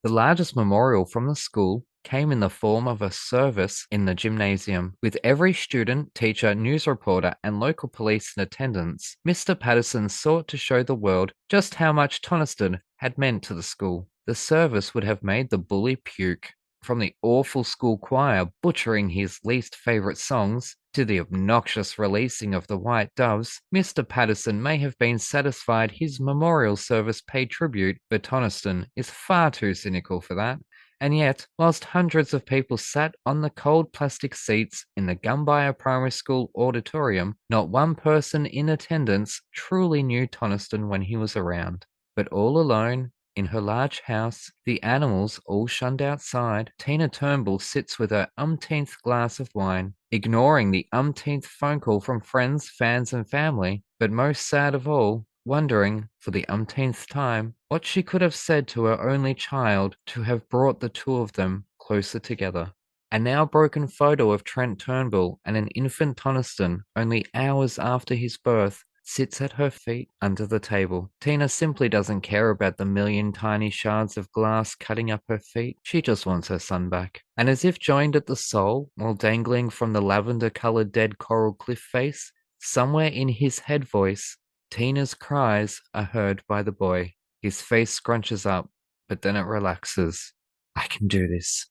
The largest memorial from the school came in the form of a service in the gymnasium. With every student, teacher, news reporter, and local police in attendance, Mr. Patterson sought to show the world just how much Toniston had meant to the school. The service would have made the bully puke. From the awful school choir butchering his least favourite songs, to the obnoxious releasing of the white doves, Mr. Patterson may have been satisfied his memorial service paid tribute, but Toniston is far too cynical for that. And yet, whilst hundreds of people sat on the cold plastic seats in the Gumbaya Primary School auditorium, not one person in attendance truly knew Toniston when he was around. But all alone, in her large house, the animals all shunned outside, Tina Turnbull sits with her umpteenth glass of wine, ignoring the umpteenth phone call from friends, fans, and family, but most sad of all, wondering, for the umpteenth time, what she could have said to her only child to have brought the two of them closer together. A now broken photo of Trent Turnbull and an infant Toniston, only hours after his birth, sits at her feet under the table. Tina simply doesn't care about the million tiny shards of glass cutting up her feet. She just wants her son back. And as if joined at the soul, while dangling from the lavender-coloured dead coral cliff face, somewhere in his head voice, Tina's cries are heard by the boy. His face scrunches up, but then it relaxes. I can do this.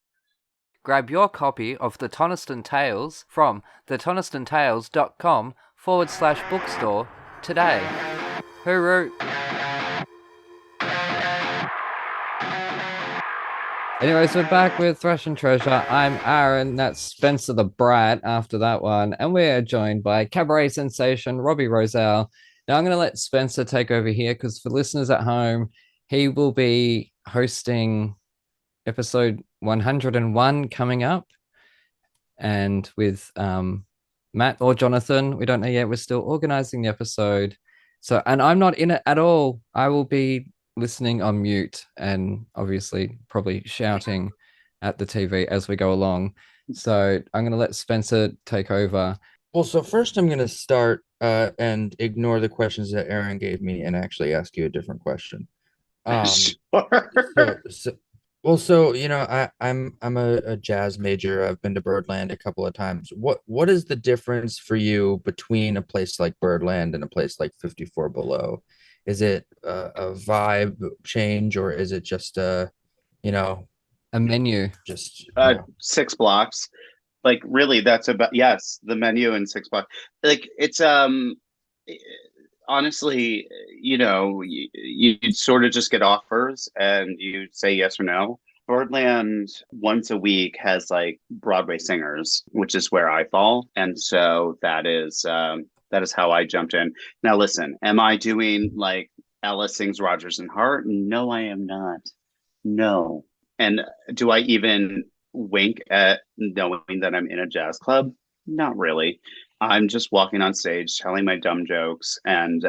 Grab your copy of The Toniston Tales from thetonistonTales.com/bookstore today. Hooroo! Anyways, we're back with Thrash and Treasure. I'm Aaron, that's Spencer the Brat after that one, and we're joined by cabaret sensation Robbie Rozelle. Now I'm going to let Spencer take over here because for listeners at home, he will be hosting episode 101 coming up, and with Matt or Jonathan, we don't know yet. We're still organizing the episode. So, and I'm not in it at all. I will be listening on mute and obviously probably shouting at the TV as we go along. So I'm going to let Spencer take over. Well, so first I'm going to start and ignore the questions that Aaron gave me and actually ask you a different question. Sure. So you know, I'm a jazz major. I've been to Birdland a couple of times. What is the difference for you between a place like Birdland and a place like 54 Below? Is it a vibe change, or is it just a menu? Just 6 blocks. Like really, that's about the menu in 6 blocks. Like it's honestly, you sort of just get offers and you say yes or no. Birdland once a week has like Broadway singers, which is where I fall, and so that is how I jumped in. Now listen, am I doing like Ella sings Rodgers and Hart? No, I am not. No. And do I even wink at knowing that I'm in a jazz club? Not really. I'm just walking on stage, telling my dumb jokes and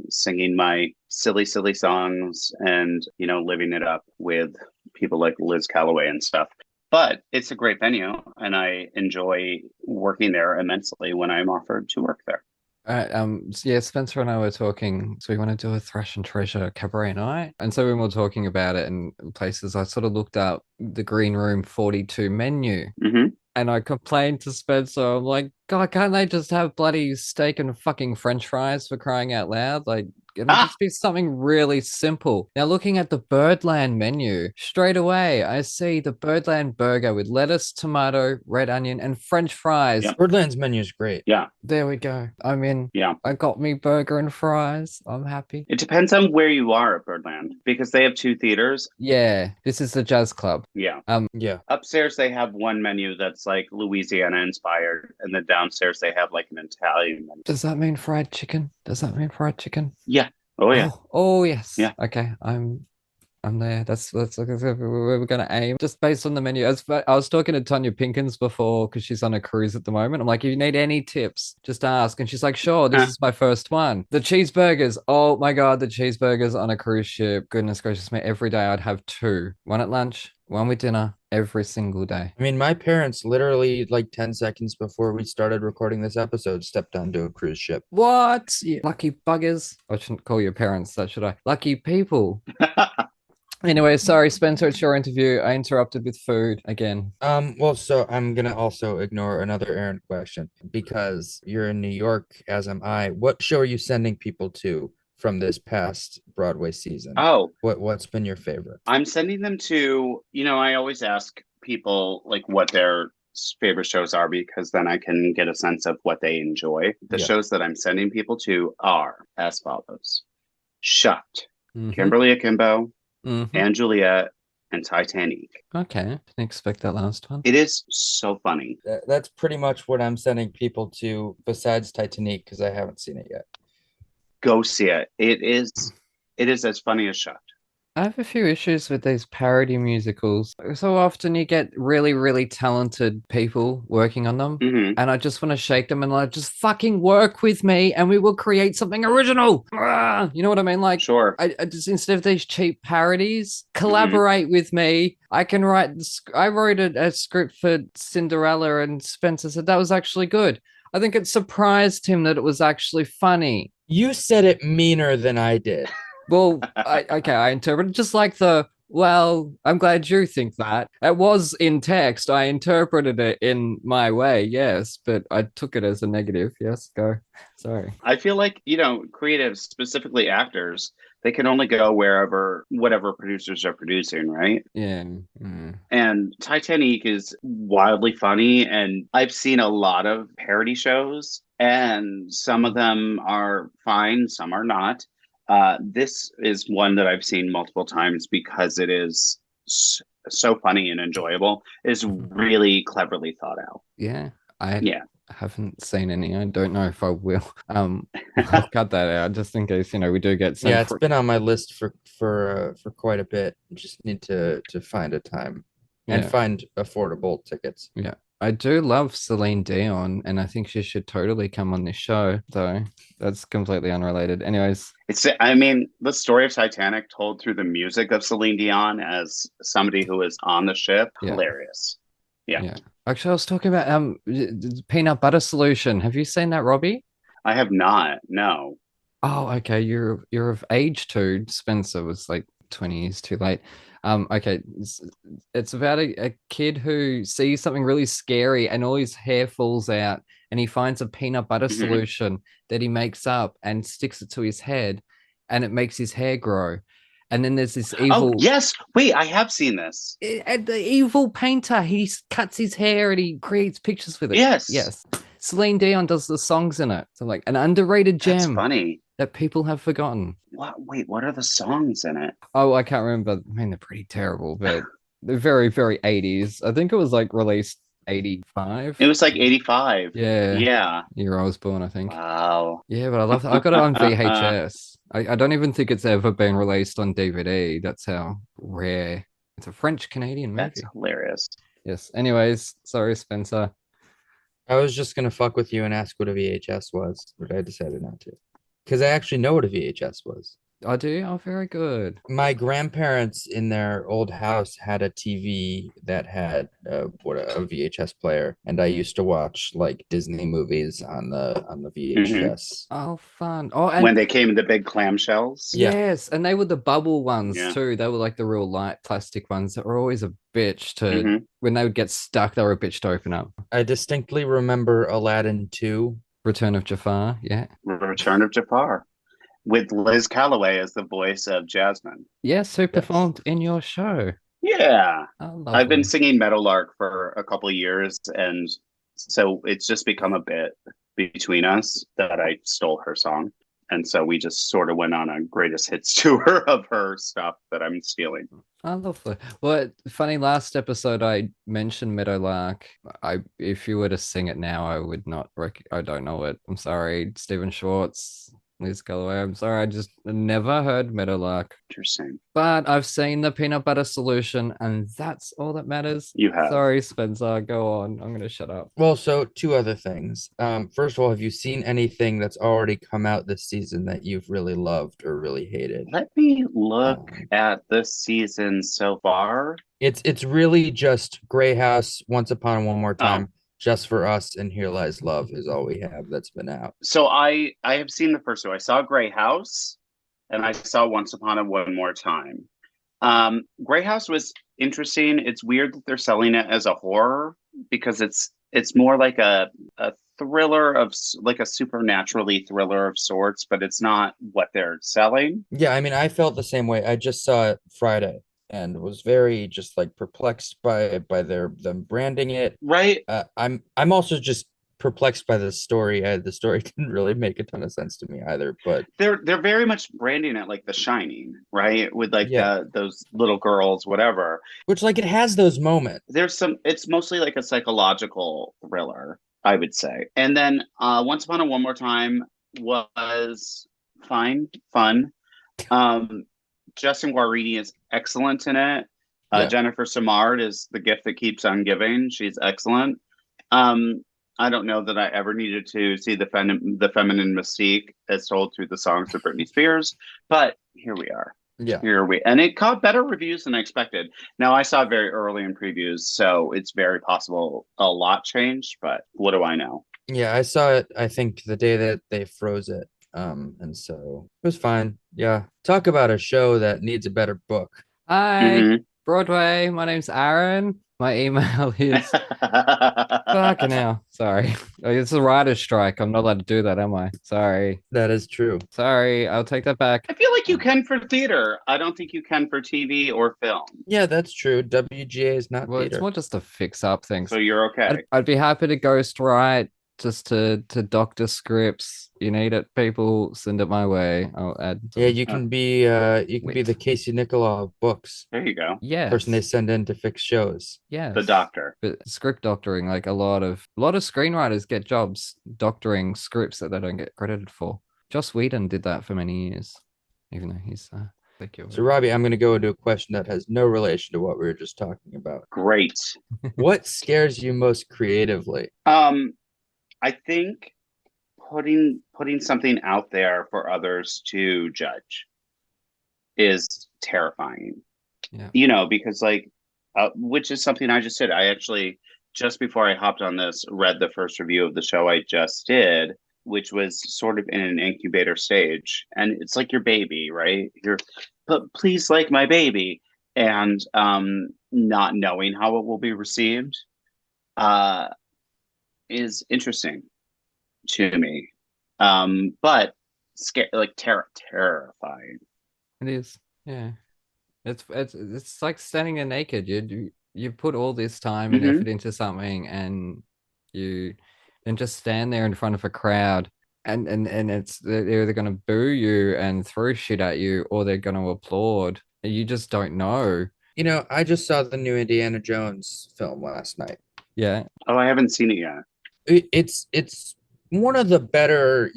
singing my silly songs and, living it up with people like Liz Calloway and stuff. But it's a great venue and I enjoy working there immensely when I'm offered to work there. Spencer and I were talking, so we want to do a Thrash and Treasure cabaret night. And so when we were talking about it in places, I sort of looked up the Green Room 42 menu. Mm-hmm. And I complained to Spencer, I'm like, God, can't they just have bloody steak and fucking French fries for crying out loud? Like, it'll just be something really simple. Now, looking at the Birdland menu, straight away, I see the Birdland burger with lettuce, tomato, red onion, and French fries. Yep. Birdland's menu is great. Yeah. There we go. I'm in. Yeah. I got me burger and fries. I'm happy. It depends on where you are at Birdland because they have 2 theaters. Yeah. This is the jazz club. Yeah. Yeah. Upstairs, they have one menu that's like Louisiana inspired. And then downstairs, they have like an Italian menu. Does that mean fried chicken? Yeah. Oh, yeah. Oh yes. Yeah. Okay. I'm there. That's where we're gonna aim. Just based on the menu. I was talking to Tonya Pinkins before because she's on a cruise at the moment. I'm like, if you need any tips, just ask. And she's like, sure. This is my first one. The cheeseburgers. Oh my god, the cheeseburgers on a cruise ship. Goodness gracious me! Every day I'd have 2. One at lunch, one with dinner. Every single day. I mean, my parents literally like 10 seconds before we started recording this episode stepped onto a cruise ship. What? You lucky buggers. I shouldn't call your parents that, should I? Lucky people. Anyway, sorry, Spencer, it's your interview. I interrupted with food again. Well, so I'm gonna also ignore another Aaron question because you're in New York, as am I. What show are you sending people to from this past Broadway season? Oh, what's been your favorite? I'm sending them to, I always ask people like what their favorite shows are because then I can get a sense of what they enjoy. The shows that I'm sending people to are as follows: Shut, Kimberly Akimbo, and Juliet, and Titanic. Okay, didn't expect that last one. It is so funny. That's pretty much what I'm sending people to besides Titanic because I haven't seen it yet. Go see it. It is as funny as Shucked. I have a few issues with these parody musicals. So often you get really, really talented people working on them, Mhm. and I just want to shake them and like, just fucking work with me, and we will create something original. You know what I mean? Like, Sure. I just, instead of these cheap parodies, collaborate with me. I can write. I wrote a script for Cinderella, and Spencer said that was actually good. I think it surprised him that it was actually funny. You said it meaner than I did. Well, I interpreted just like well, I'm glad you think that. It was in text. I interpreted it in my way, yes, but I took it as a negative. Yes, go. Sorry. I feel like, creatives, specifically actors, they can only go whatever producers are producing, right? Yeah. And Titanic is wildly funny, and I've seen a lot of parody shows, and some of them are fine, some are not. This is one that I've seen multiple times because it is so funny and enjoyable. It is really cleverly thought out. Yeah. I Yeah. haven't seen any. I don't know if I will. I'll cut that out just in case, we do get some. Yeah, it's been on my list for quite a bit. Just need to find a time and find affordable tickets. Yeah. I do love Celine Dion, and I think she should totally come on this show, though. That's completely unrelated. Anyways. The story of Titanic told through the music of Celine Dion as somebody who is on the ship, hilarious. Yeah. Actually, I was talking about peanut butter solution. Have you seen that, Robbie? I have not, no. Oh, okay. You're of age too. Spencer was like 20 years too late. Okay, it's about a kid who sees something really scary and all his hair falls out, and he finds a peanut butter solution that he makes up and sticks it to his head, and it makes his hair grow. And then there's this evil. Oh, yes. Wait, I have seen this. And the evil painter, he cuts his hair and he creates pictures with it. Yes. Celine Dion does the songs in it. So like an underrated gem. That's funny. That people have forgotten. What are the songs in it? Oh, I can't remember. I mean, they're pretty terrible, but they're very, very 80s. I think it was like released 85. It was like 85. Yeah. Year I was born, I think. Wow. Yeah, but I love that. I got it on VHS. I don't even think it's ever been released on DVD. That's how rare. It's a French-Canadian movie. That's hilarious. Yes. Anyways, sorry, Spencer. I was just going to fuck with you and ask what a VHS was, but I decided not to. Because I actually know what a VHS was. I do? Oh, very good. My grandparents in their old house had a TV that had a VHS player, and I used to watch like Disney movies on the VHS. Oh, fun! Oh, and when they came in the big clamshells. Yes, and they were the bubble ones too. They were like the real light plastic ones that were always a bitch to. When they would get stuck, they were a bitch to open up. I distinctly remember Aladdin 2. Return of Jafar, Return of Jafar, with Liz Calloway as the voice of Jasmine. Yes, who performed in your show. Yeah. Oh, I've been singing Meadowlark for a couple of years, and so it's just become a bit between us that I stole her song. And so we just sort of went on a greatest hits tour of her stuff that I'm stealing. I love that. Well, funny, last episode I mentioned Meadowlark. If you were to sing it now, I would not I don't know it. I'm sorry, Stephen Schwartz, Liz Calloway. I'm sorry, I just never heard Meadowlark. Interesting. But I've seen the peanut butter solution, and that's all that matters. You have. Sorry, Spencer. Go on. I'm gonna shut up. Well, so two other things. First of all, have you seen anything that's already come out this season that you've really loved or really hated? Let me look at this season so far. It's really just Grey House, Once Upon One More Time. Just for Us, and Here Lies Love is all we have that's been out. So I have seen the first two. I saw Grey House, and I saw Once Upon a One More Time. Grey House was interesting. It's weird that they're selling it as a horror because it's more like a thriller of like a supernaturally thriller of sorts, but it's not what they're selling. Yeah, I mean, I felt the same way. I just saw it Friday and was very just like perplexed by them branding it. Right. I'm also just perplexed by the story. The story didn't really make a ton of sense to me either. But they're very much branding it like The Shining, right? With like Yeah. those little girls, whatever. which like it has those moments. There's some. It's mostly like a psychological thriller, I would say. And then Once Upon a One More Time was fun. Justin Guarini is excellent in it. Yeah. Jennifer Samard is the gift that keeps on giving. She's excellent. I don't know that I ever needed to see the feminine mystique as told through the songs of Britney Spears, but here we are. Yeah. And it caught better reviews than I expected. Now I saw it very early in previews, so it's very possible a lot changed, but what do I know? Yeah, I saw it, I think, the day that they froze it. And so it was fine. Yeah. Talk about a show that needs a better book. Hi, Mhm. Broadway. My name's Aaron. My email is fucking hell. Sorry. It's a writer's strike. I'm not allowed to do that, am I? Sorry. That is true. Sorry. I'll take that back. I feel like you can for theater. I don't think you can for TV or film. Yeah, that's true. WGA is not Well, it's theater. more just to fix up things. So you're okay. I'd be happy to ghostwrite just to doctor scripts. You need it, people. Send it my way. I'll add. Yeah, you can be the Casey Nicola of books. There you go. Yeah. Person they send in to fix shows. Yeah. The doctor. But script doctoring, like a lot of screenwriters get jobs doctoring scripts that they don't get credited for. Joss Whedon did that for many years, even though he's So Robbie, I'm going to go into a question that has no relation to what we were just talking about. Great. What scares you most creatively? I think putting something out there for others to judge is terrifying. Yeah. Because which is something I just did. I actually, just before I hopped on this, read the first review of the show I just did, which was sort of in an incubator stage. And it's like your baby, right? But please like my baby. And not knowing how it will be received is interesting to me. But terrifying. It is. Yeah. It's like standing there naked. You put all this time and effort into something, and you then just stand there in front of a crowd, and they're either gonna boo you and throw shit at you, or they're gonna applaud. You just don't know. I just saw the new Indiana Jones film last night. Yeah. Oh, I haven't seen it yet. It's one of the better,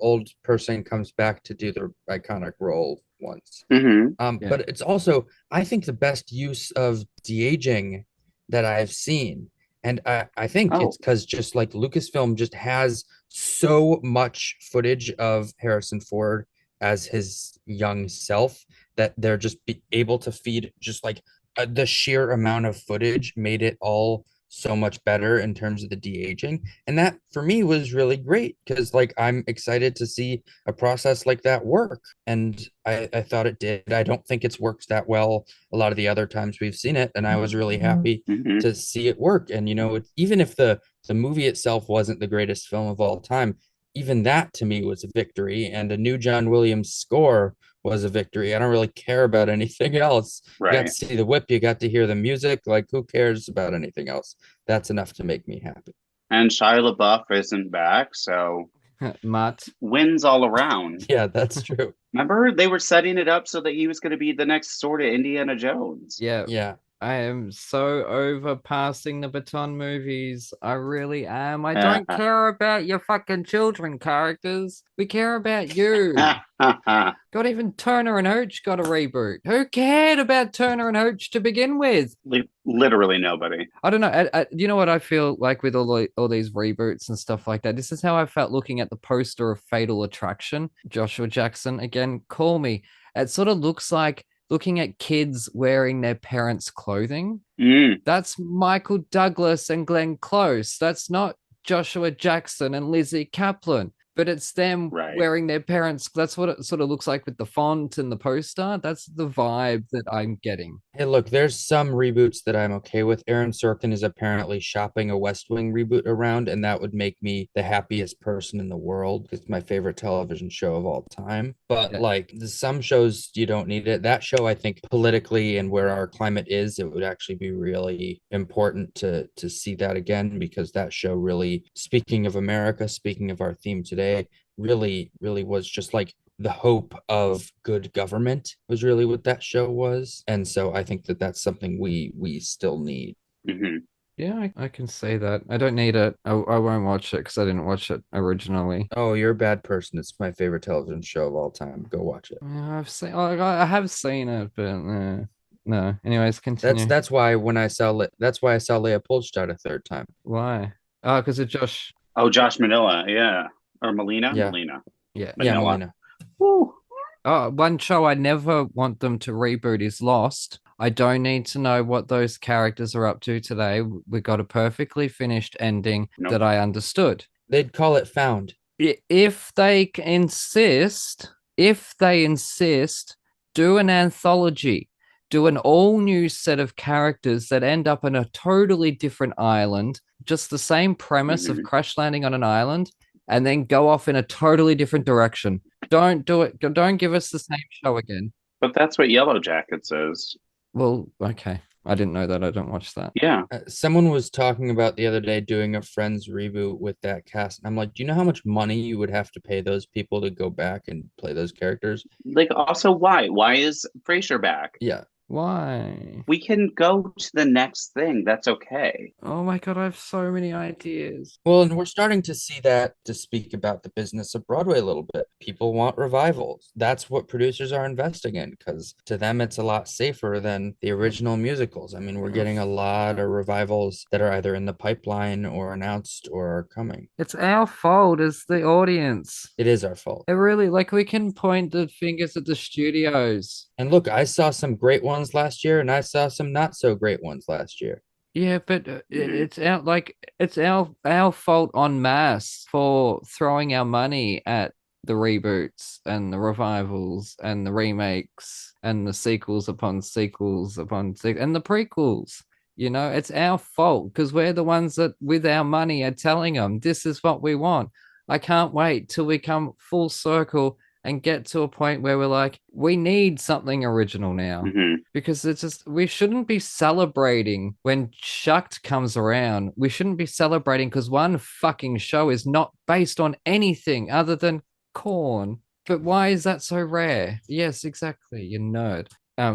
old person comes back to do their iconic role once. But it's also, I think, the best use of de-aging that I've seen. And I think it's because just like Lucasfilm just has so much footage of Harrison Ford as his young self that they're just able to feed just like the sheer amount of footage made it all so much better in terms of the de-aging. And that for me was really great because like I'm excited to see a process like that work. And I thought it did. I don't think it's worked that well a lot of the other times we've seen it. And I was really happy to see it work. And even if the movie itself wasn't the greatest film of all time, even that to me was a victory. And a new John Williams score was a victory. I don't really care about anything else. Right. You got to see the whip, you got to hear the music. Like, who cares about anything else? That's enough to make me happy. And Shia LaBeouf isn't back, so Matt. wins all around. Yeah, that's true. Remember, they were setting it up so that he was going to be the next sort of Indiana Jones. Yeah. I am so over passing the baton movies. I really am. I don't care about your fucking children characters. We care about you. God, even Turner and Hooch got a reboot. Who cared about Turner and Hooch to begin with? Literally nobody. I don't know. You know what I feel like with all these reboots and stuff like that? This is how I felt looking at the poster of Fatal Attraction. Joshua Jackson, again, call me. It sort of looks like looking at kids wearing their parents' clothing. That's Michael Douglas and Glenn Close. That's not Joshua Jackson and Lizzie Kaplan. but it's them Right. wearing their parents. That's what it sort of looks like with the font and the poster. That's the vibe that I'm getting. Hey, look, there's some reboots that I'm okay with. Aaron Sorkin is apparently shopping a West Wing reboot around, and that would make me the happiest person in the world. It's my favorite television show of all time. But Yeah. like some shows, you don't need it. That show, I think, politically and where our climate is, it would actually be really important to see that again, because that show really, speaking of America, speaking of our theme today, really was just like the hope of good government was really what that show was. And so I think that that's something we still need. Hmm. Yeah, I can say that. I don't need it. I won't watch it because I didn't watch it originally. Oh, you're a bad person. It's my favorite television show of all time. Go watch it. Yeah, I have seen it, but no. Anyways, continue. That's why when I saw Leopoldstadt a third time. Why? Oh, because of Josh. Oh, Josh Manila, yeah. Or Melina? Yeah. Melina. Yeah. Yeah, Manila. Melina. Woo. Oh, one show I never want them to reboot is Lost. I don't need to know what those characters are up to today. We got a perfectly finished ending Nope. that I understood. They'd call it Found. If they insist, do an anthology. Do an all new set of characters that end up on a totally different island, just the same premise of Mhm. crash landing on an island, and then go off in a totally different direction. Don't do it. Don't give us the same show again. But that's what Yellow Jackets is. Well, okay. I didn't know that. I don't watch that. Yeah. Someone was talking about the other day doing a Friends reboot with that cast. And I'm like, do you know how much money you would have to pay those people to go back and play those characters? Like, also, why? Why is Frasier back? Yeah. Why? We can go to the next thing. That's okay. Oh my God, I have so many ideas. Well, and we're starting to see that, to speak about the business of Broadway a little bit. People want revivals. That's what producers are investing in, because to them it's a lot safer than the original musicals. I mean, we're getting a lot of revivals that are either in the pipeline or announced or are coming. It's our fault as the audience. It is our fault. It really, like, we can point the fingers at the studios. And look, I saw some great ones last year, and I saw some not so great ones last year. Yeah, but it's our fault en masse for throwing our money at the reboots and the revivals and the remakes and the sequels upon sequels upon and the prequels. You know, it's our fault because we're the ones that, with our money, are telling them this is what we want. I can't wait till we come full circle and get to a point where we're like, we need something original now. Mhm. Because it's just, we shouldn't be celebrating when Shucked comes around. We shouldn't be celebrating because one fucking show is not based on anything other than corn. But why is that so rare? Yes, exactly, you nerd.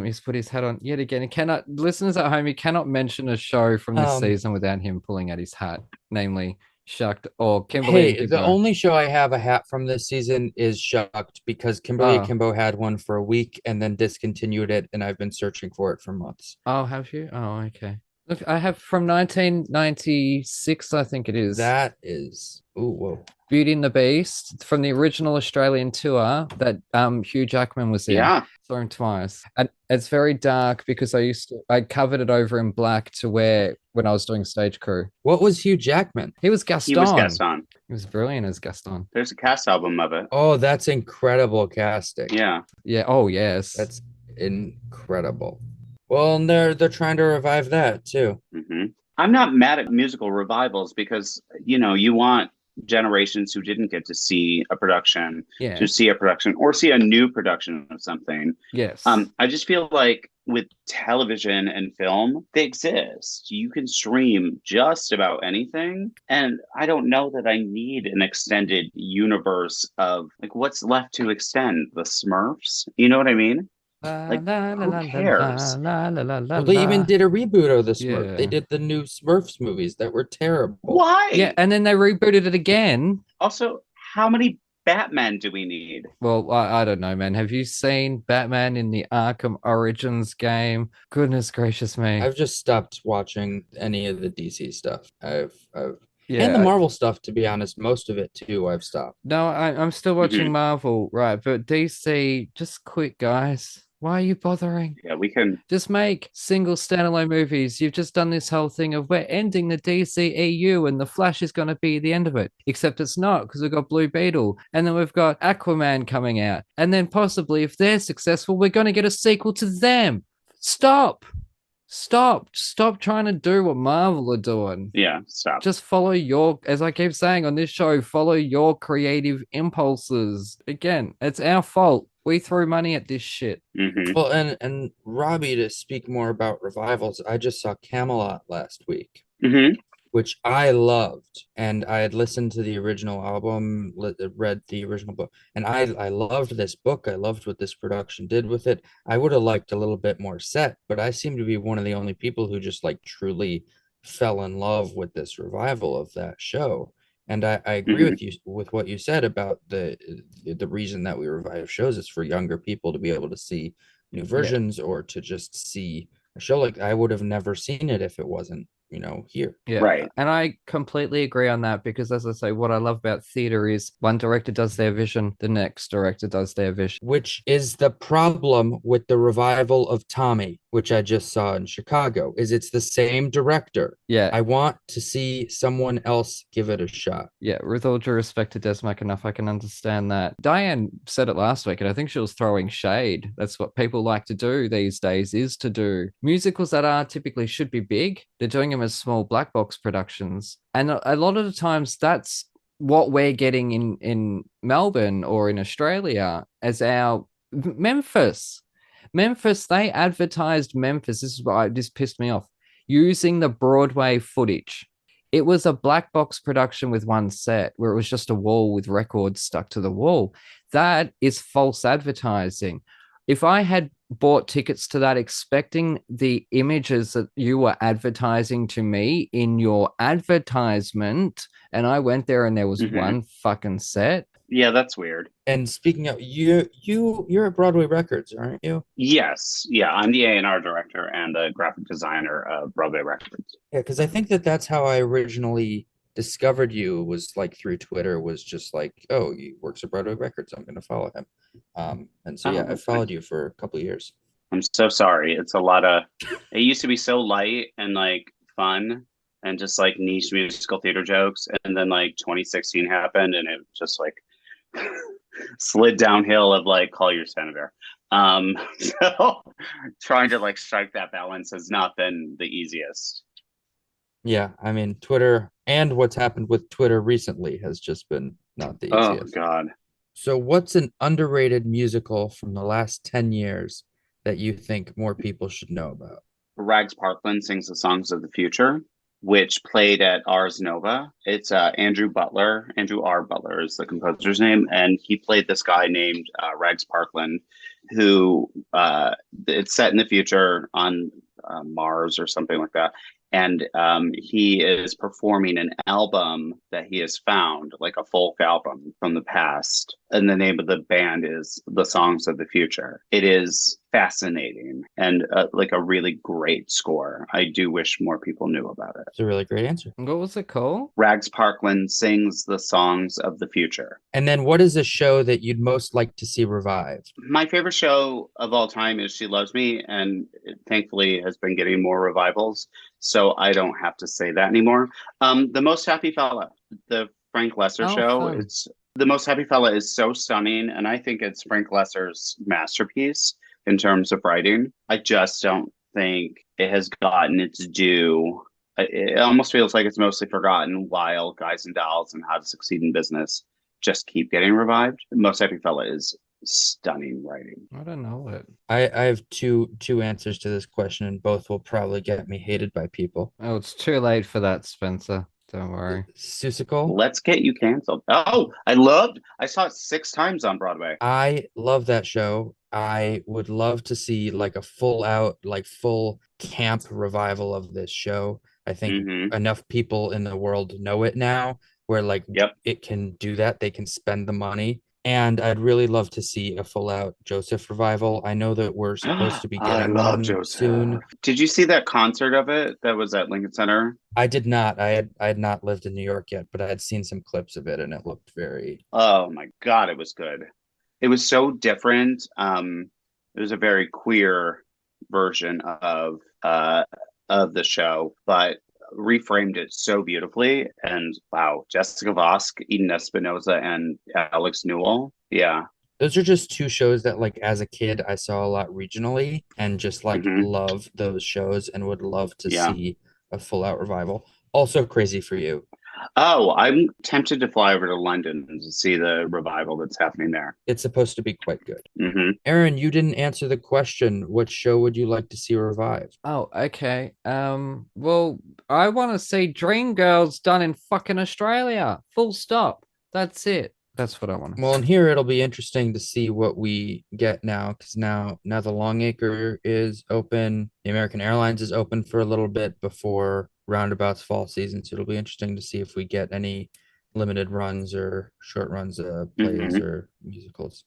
He's put his hat on yet again. He cannot, listeners at home, he cannot mention a show from this season without him pulling out his hat, namely Shucked or Kimberly. Hey, the only show I have a hat from this season is Shucked, because Kimberly Kimbo had one for a week and then discontinued it, and I've been searching for it for months. Oh, have you? Oh, okay. Look, I have from 1996, I think it is. That is, ooh, whoa. Beauty and the Beast from the original Australian tour that Hugh Jackman was in. Yeah. Saw him twice. And it's very dark because I covered it over in black to wear when I was doing stage crew. What was Hugh Jackman? He was Gaston. He was Gaston. He was brilliant as Gaston. There's a cast album of it. Oh, that's incredible casting. Yeah. Yeah. Oh, yes. That's incredible. Well, and they're trying to revive that too. Hmm. I'm not mad at musical revivals because, you know, you want generations who didn't get to see a production to see a production or see a new production of something. Yes. I just feel like with television and film, they exist. You can stream just about anything. And I don't know that I need an extended universe of, like, what's left to extend? The Smurfs? You know what I mean? Like, who cares? Well, they even did a reboot of the Smurfs. Yeah. They did the new Smurfs movies that were terrible. Why? Yeah, and then they rebooted it again. Also, how many Batman do we need? Well, I don't know, man. Have you seen Batman in the Arkham Origins game? Goodness gracious me. I've just stopped watching any of the DC stuff. Yeah, and the Marvel stuff, to be honest, most of it too, I've stopped. No, I'm still watching Marvel, right? But DC, just quit, guys. Why are you bothering? Yeah, we can. Just make single standalone movies. You've just done this whole thing of we're ending the DCEU and the Flash is going to be the end of it. Except it's not, because we've got Blue Beetle and then we've got Aquaman coming out. And then possibly, if they're successful, we're going to get a sequel to them. Stop trying to do what Marvel are doing. Yeah, stop. Just follow your, as I keep saying on this show, follow your creative impulses. Again, it's our fault. We threw money at this shit. Mm-hmm. Well, and Robbie, to speak more about revivals, I just saw Camelot last week, Mm-hmm. which I loved, and I had listened to the original album, read the original book, and I loved this book. I loved what this production did with it. I would have liked a little bit more set, but I seem to be one of the only people who just like truly fell in love with this revival of that show. And I agree with you with what you said about the reason that we revive shows is for younger people to be able to see new versions or to just see a show. Like I would have never seen it if it wasn't, here. Yeah. Right. And I completely agree on that because, as I say, what I love about theater is one director does their vision, the next director does their vision. Which is the problem with the revival of Tommy, which I just saw in Chicago, is it's the same director. Yeah. I want to see someone else give it a shot. Yeah, with all due respect to Des McAnuff, I can understand that. Diane said it last week, and I think she was throwing shade. That's what people like to do these days, is to do musicals that are typically should be big. They're doing them as small black box productions. And a lot of the times that's what we're getting in Melbourne or in Australia as our Memphis. Memphis, they advertised Memphis. This pissed me off. Using the Broadway footage. It was a black box production with one set where it was just a wall with records stuck to the wall. That is false advertising. If I had bought tickets to that expecting the images that you were advertising to me in your advertisement, and I went there and there was one fucking set. Yeah, that's weird. And speaking of you're at Broadway Records, aren't you? Yes. Yeah, I'm the A&R director and the graphic designer of Broadway Records. Yeah, because I think that's how I originally discovered you, was like through Twitter, was just like, oh, he works at Broadway Records, I'm going to follow him. And so, yeah, I followed you for a couple of years. I'm so sorry. It's a lot of, it used to be so light and like fun and just like niche musical theater jokes. And then like 2016 happened and it just like slid downhill of like, call your senator. So trying to like strike that balance has not been the easiest. Yeah, I mean, Twitter and what's happened with Twitter recently has just been not the easiest. Oh, God. So what's an underrated musical from the last 10 years that you think more people should know about? Rags Parkland Sings the Songs of the Future, which played at Ars Nova. It's Andrew R. Butler is the composer's name, and he played this guy named Rags Parkland, who it's set in the future on Mars or something like that. And he is performing an album that he has found, like a folk album from the past. And the name of the band is The Songs of the Future. It is fascinating and like a really great score. I do wish more people knew about it. It's a really great answer. What was it called? Rags Parkland Sings the Songs of the Future. And then what is a show that you'd most like to see revived? My favorite show of all time is She Loves Me, and it thankfully has been getting more revivals. So I don't have to say that anymore. The Most Happy Fella, the Frank Lesser show. Fun. It's The Most Happy Fella is so stunning, and I think it's Frank Lesser's masterpiece in terms of writing. I just don't think it has gotten its due. It almost feels like it's mostly forgotten while Guys and Dolls and How to Succeed in Business just keep getting revived. Most Happy Fella is stunning writing. I don't know it. I have two answers to this question, and both will probably get me hated by people. Oh, it's too late for that, Spencer. Don't worry. Seussical. Let's Get You Canceled. Oh, I saw it 6 times on Broadway. I love that show. I would love to see like a full camp revival of this show. I think enough people in the world know it now where like it can do that. They can spend the money. And I'd really love to see a full out Joseph revival. I know that we're supposed to be getting one soon. Did you see that concert of it that was at Lincoln Center? I did not. I had not lived in New York yet, but I had seen some clips of it and it looked very... Oh my God, it was good. It was so different. It was a very queer version of the show, but reframed it so beautifully. And wow, Jessica Vosk, Eden Espinosa, and Alex Newell. Yeah. Those are just two shows that, like, as a kid, I saw a lot regionally and just like love those shows and would love to see a full out revival. Also, Crazy for You. Oh, I'm tempted to fly over to London to see the revival that's happening there. It's supposed to be quite good. Aaron, you didn't answer the question. What show would you like to see revived? Oh, okay. Well, I want to see Dreamgirls done in fucking Australia. Full stop. That's it. That's what I want. Well, and here it'll be interesting to see what we get now, because now the Longacre is open. The American Airlines is open for a little bit before Roundabout's fall season. So it'll be interesting to see if we get any limited runs or short runs of plays or musicals.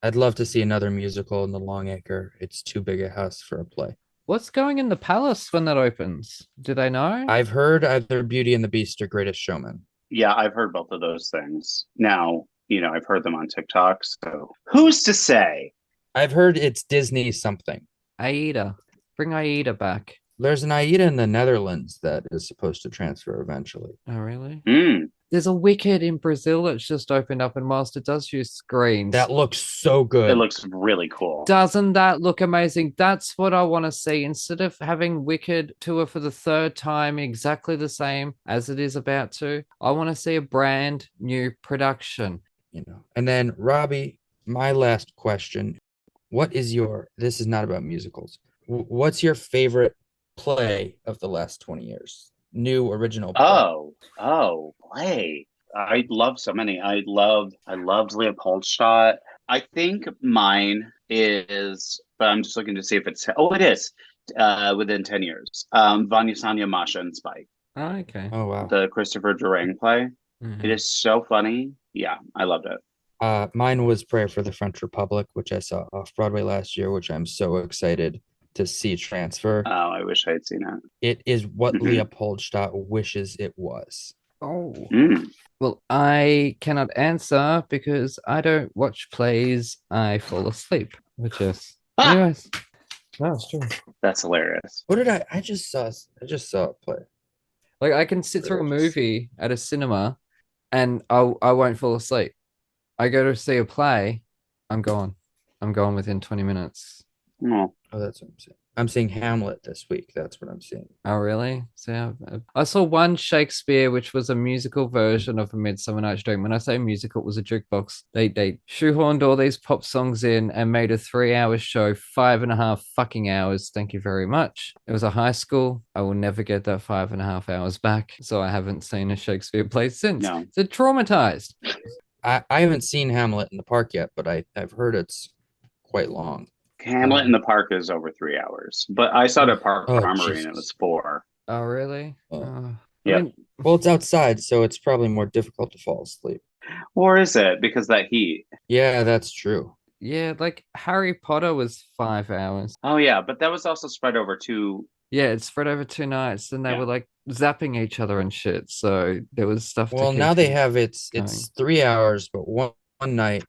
I'd love to see another musical in the Longacre. It's too big a house for a play. What's going in the Palace when that opens? Do they know? I've heard either Beauty and the Beast or Greatest Showman. Yeah, I've heard both of those things. Now, I've heard them on TikTok, so who's to say? I've heard it's Disney something. Aida. Bring Aida back. There's an Aida in the Netherlands that is supposed to transfer eventually. Oh, really? Mm. There's a Wicked in Brazil that's just opened up, and whilst it does use screens, That looks so good. It looks really cool. doesn't that look amazing? That's what I want to see. Instead of having Wicked tour for the third time exactly the same as it is about to, I want to see a brand new production. And then Robbie, my last question. This is not about musicals. What's your favorite play of the last 20 years? New original play. Play. I love so many. I loved Leopoldstadt. I think mine is, but I'm just looking to see if it is within 10 years. Vanya, Sanya, Masha, and Spike. Oh, okay. Oh, wow. The Christopher Durang play. It is so funny. Yeah, I loved it. Mine was Prayer for the French Republic, which I saw off Broadway last year, which I'm so excited to see transfer. Oh, I wish I had seen it. It is what Leopoldstadt wishes it was. Oh. Well, I cannot answer because I don't watch plays. I fall asleep, which is anyways. That's true. That's hilarious. What did I just saw a play. Like I can sit through a movie at a cinema and I won't fall asleep. I go to see a play, I'm gone. I'm gone within 20 minutes. Oh, That's what I'm saying. I'm seeing Hamlet this week. That's what I'm seeing. Oh, really? So I saw one Shakespeare, which was a musical version of A Midsummer Night's Dream. When I say musical, it was a jukebox. They shoehorned all these pop songs in and made a 3-hour show, 5.5 fucking hours. Thank you very much. It was a high school. I will never get that 5.5 hours back. So I haven't seen a Shakespeare play since. No. They're traumatized. I haven't seen Hamlet in the park yet, but I've heard it's quite long. Hamlet in the Park is over 3 hours, but I saw it at Park Armory Jesus. and it was 4. Oh, really? Yeah. Well, it's outside, so it's probably more difficult to fall asleep. Or is it because of that heat? Yeah, that's true. Yeah, like Harry Potter was 5 hours. Oh yeah, but that was also spread over 2. Yeah, it's spread over 2 nights, and they Yeah. were like zapping each other and shit. So there was stuff. Well, to keep now they you have it's going. 3 hours, but one night,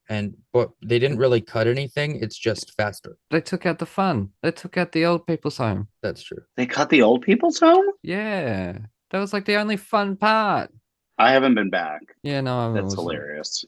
but they didn't really cut anything. It's just faster. They took out the fun. They took out the old people's home. That's true. They cut the old people's home? Yeah, that was like the only fun part. I haven't been back. Yeah, no, That's hilarious.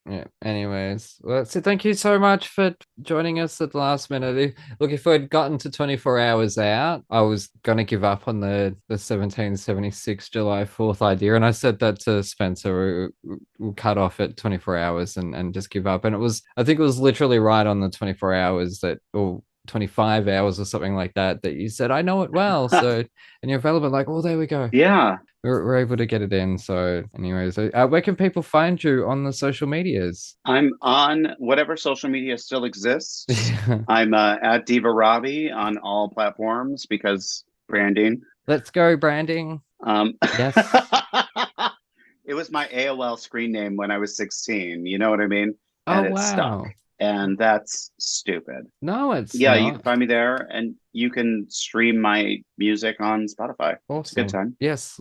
Yeah. Anyways, well, so thank you so much for joining us at the last minute. Look, if we'd gotten to 24 hours out, I was gonna give up on the 1776 July 4th idea, and I said that to Spencer. We'll cut off at 24 hours and just give up. And I think it was literally right on the 24 hours or 25 hours or something like that you said, I know it well. So, and you're available, like, oh, there we go. Yeah. We're able to get it in. So anyways, where can people find you on the social medias? I'm on whatever social media still exists. I'm at Diva Robbie on all platforms because branding. Let's go branding. Yes. It was my AOL screen name when I was 16. You know what I mean? And Oh, it wow. stuck. And that's stupid. No, it's Yeah, not. you can find me there, and you can stream my music on Spotify. Awesome. It's a good time. Yes,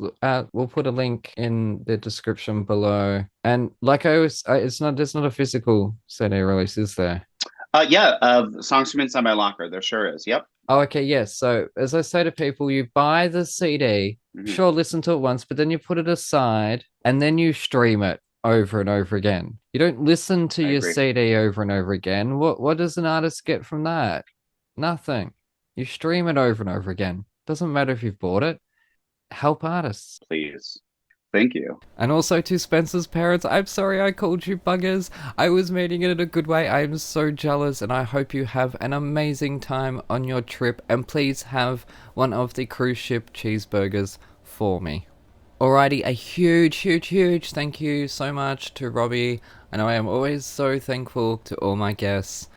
we'll put a link in the description below. And like I was, there's not a physical CD release, is there? Yeah, Songs from Inside My Locker. There sure is. Yep. Oh, okay, yes. So as I say to people, you buy the CD, Mhm. sure, listen to it once, but then you put it aside and then you stream it over and over again. You don't listen to I your agree. CD over and over again. What does an artist get from that? Nothing. You stream it over and over again. Doesn't matter if you've bought it. Help artists. Please. Thank you. And also to Spencer's parents, I'm sorry I called you buggers. I was meaning it in a good way. I am so jealous, and I hope you have an amazing time on your trip. And please have one of the cruise ship cheeseburgers for me. Alrighty, a huge thank you so much to Robbie. I know I am always so thankful to all my guests.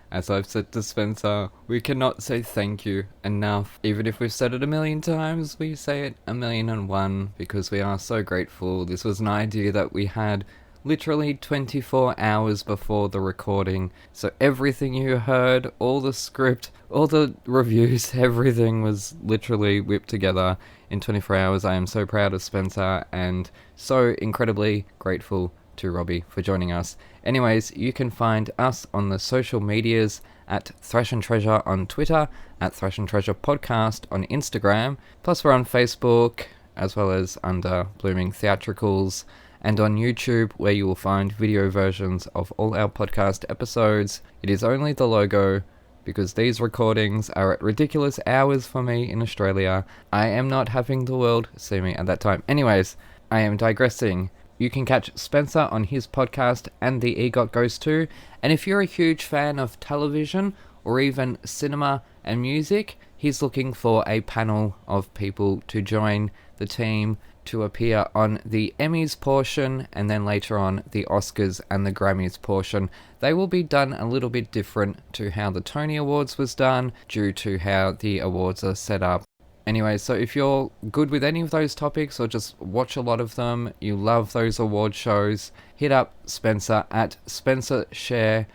As I've said to Spencer, we cannot say thank you enough. Even if we've said it a million times, we say it 1,000,001 because we are so grateful. This was an idea that we had literally 24 hours before the recording. So everything you heard, all the script, all the reviews, everything was literally whipped together in 24 hours. I am so proud of Spencer and so incredibly grateful to Robbie for joining us. Anyways, you can find us on the social medias at Thrash and Treasure on Twitter, at Thrash and Treasure Podcast on Instagram, plus we're on Facebook, as well as under Blooming Theatricals, and on YouTube, where you will find video versions of all our podcast episodes. It is only the logo, because these recordings are at ridiculous hours for me in Australia. I am not having the world see me at that time. Anyways, I am digressing. You can catch Spencer on his podcast, And the EGOT Goes Too. And if you're a huge fan of television or even cinema and music, he's looking for a panel of people to join the team to appear on the Emmys portion and then later on the Oscars and the Grammys portion. They will be done a little bit different to how the Tony Awards was done due to how the awards are set up. Anyway, so if you're good with any of those topics or just watch a lot of them, you love those award shows, hit up Spencer at SpencerSher_,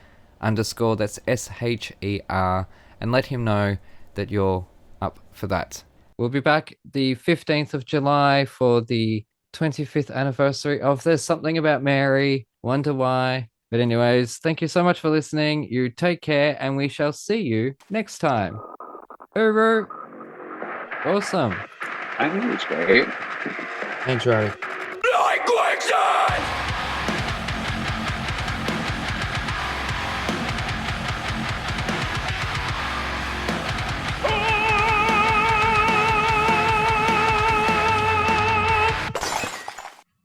that's SHER, and let him know that you're up for that. We'll be back the 15th of July for the 25th anniversary of There's Something About Mary, Wonder Why. But anyways, thank you so much for listening. You take care, and we shall see you next time. Over. Awesome. I think it was great. Thanks, Robbie. Like quicksand!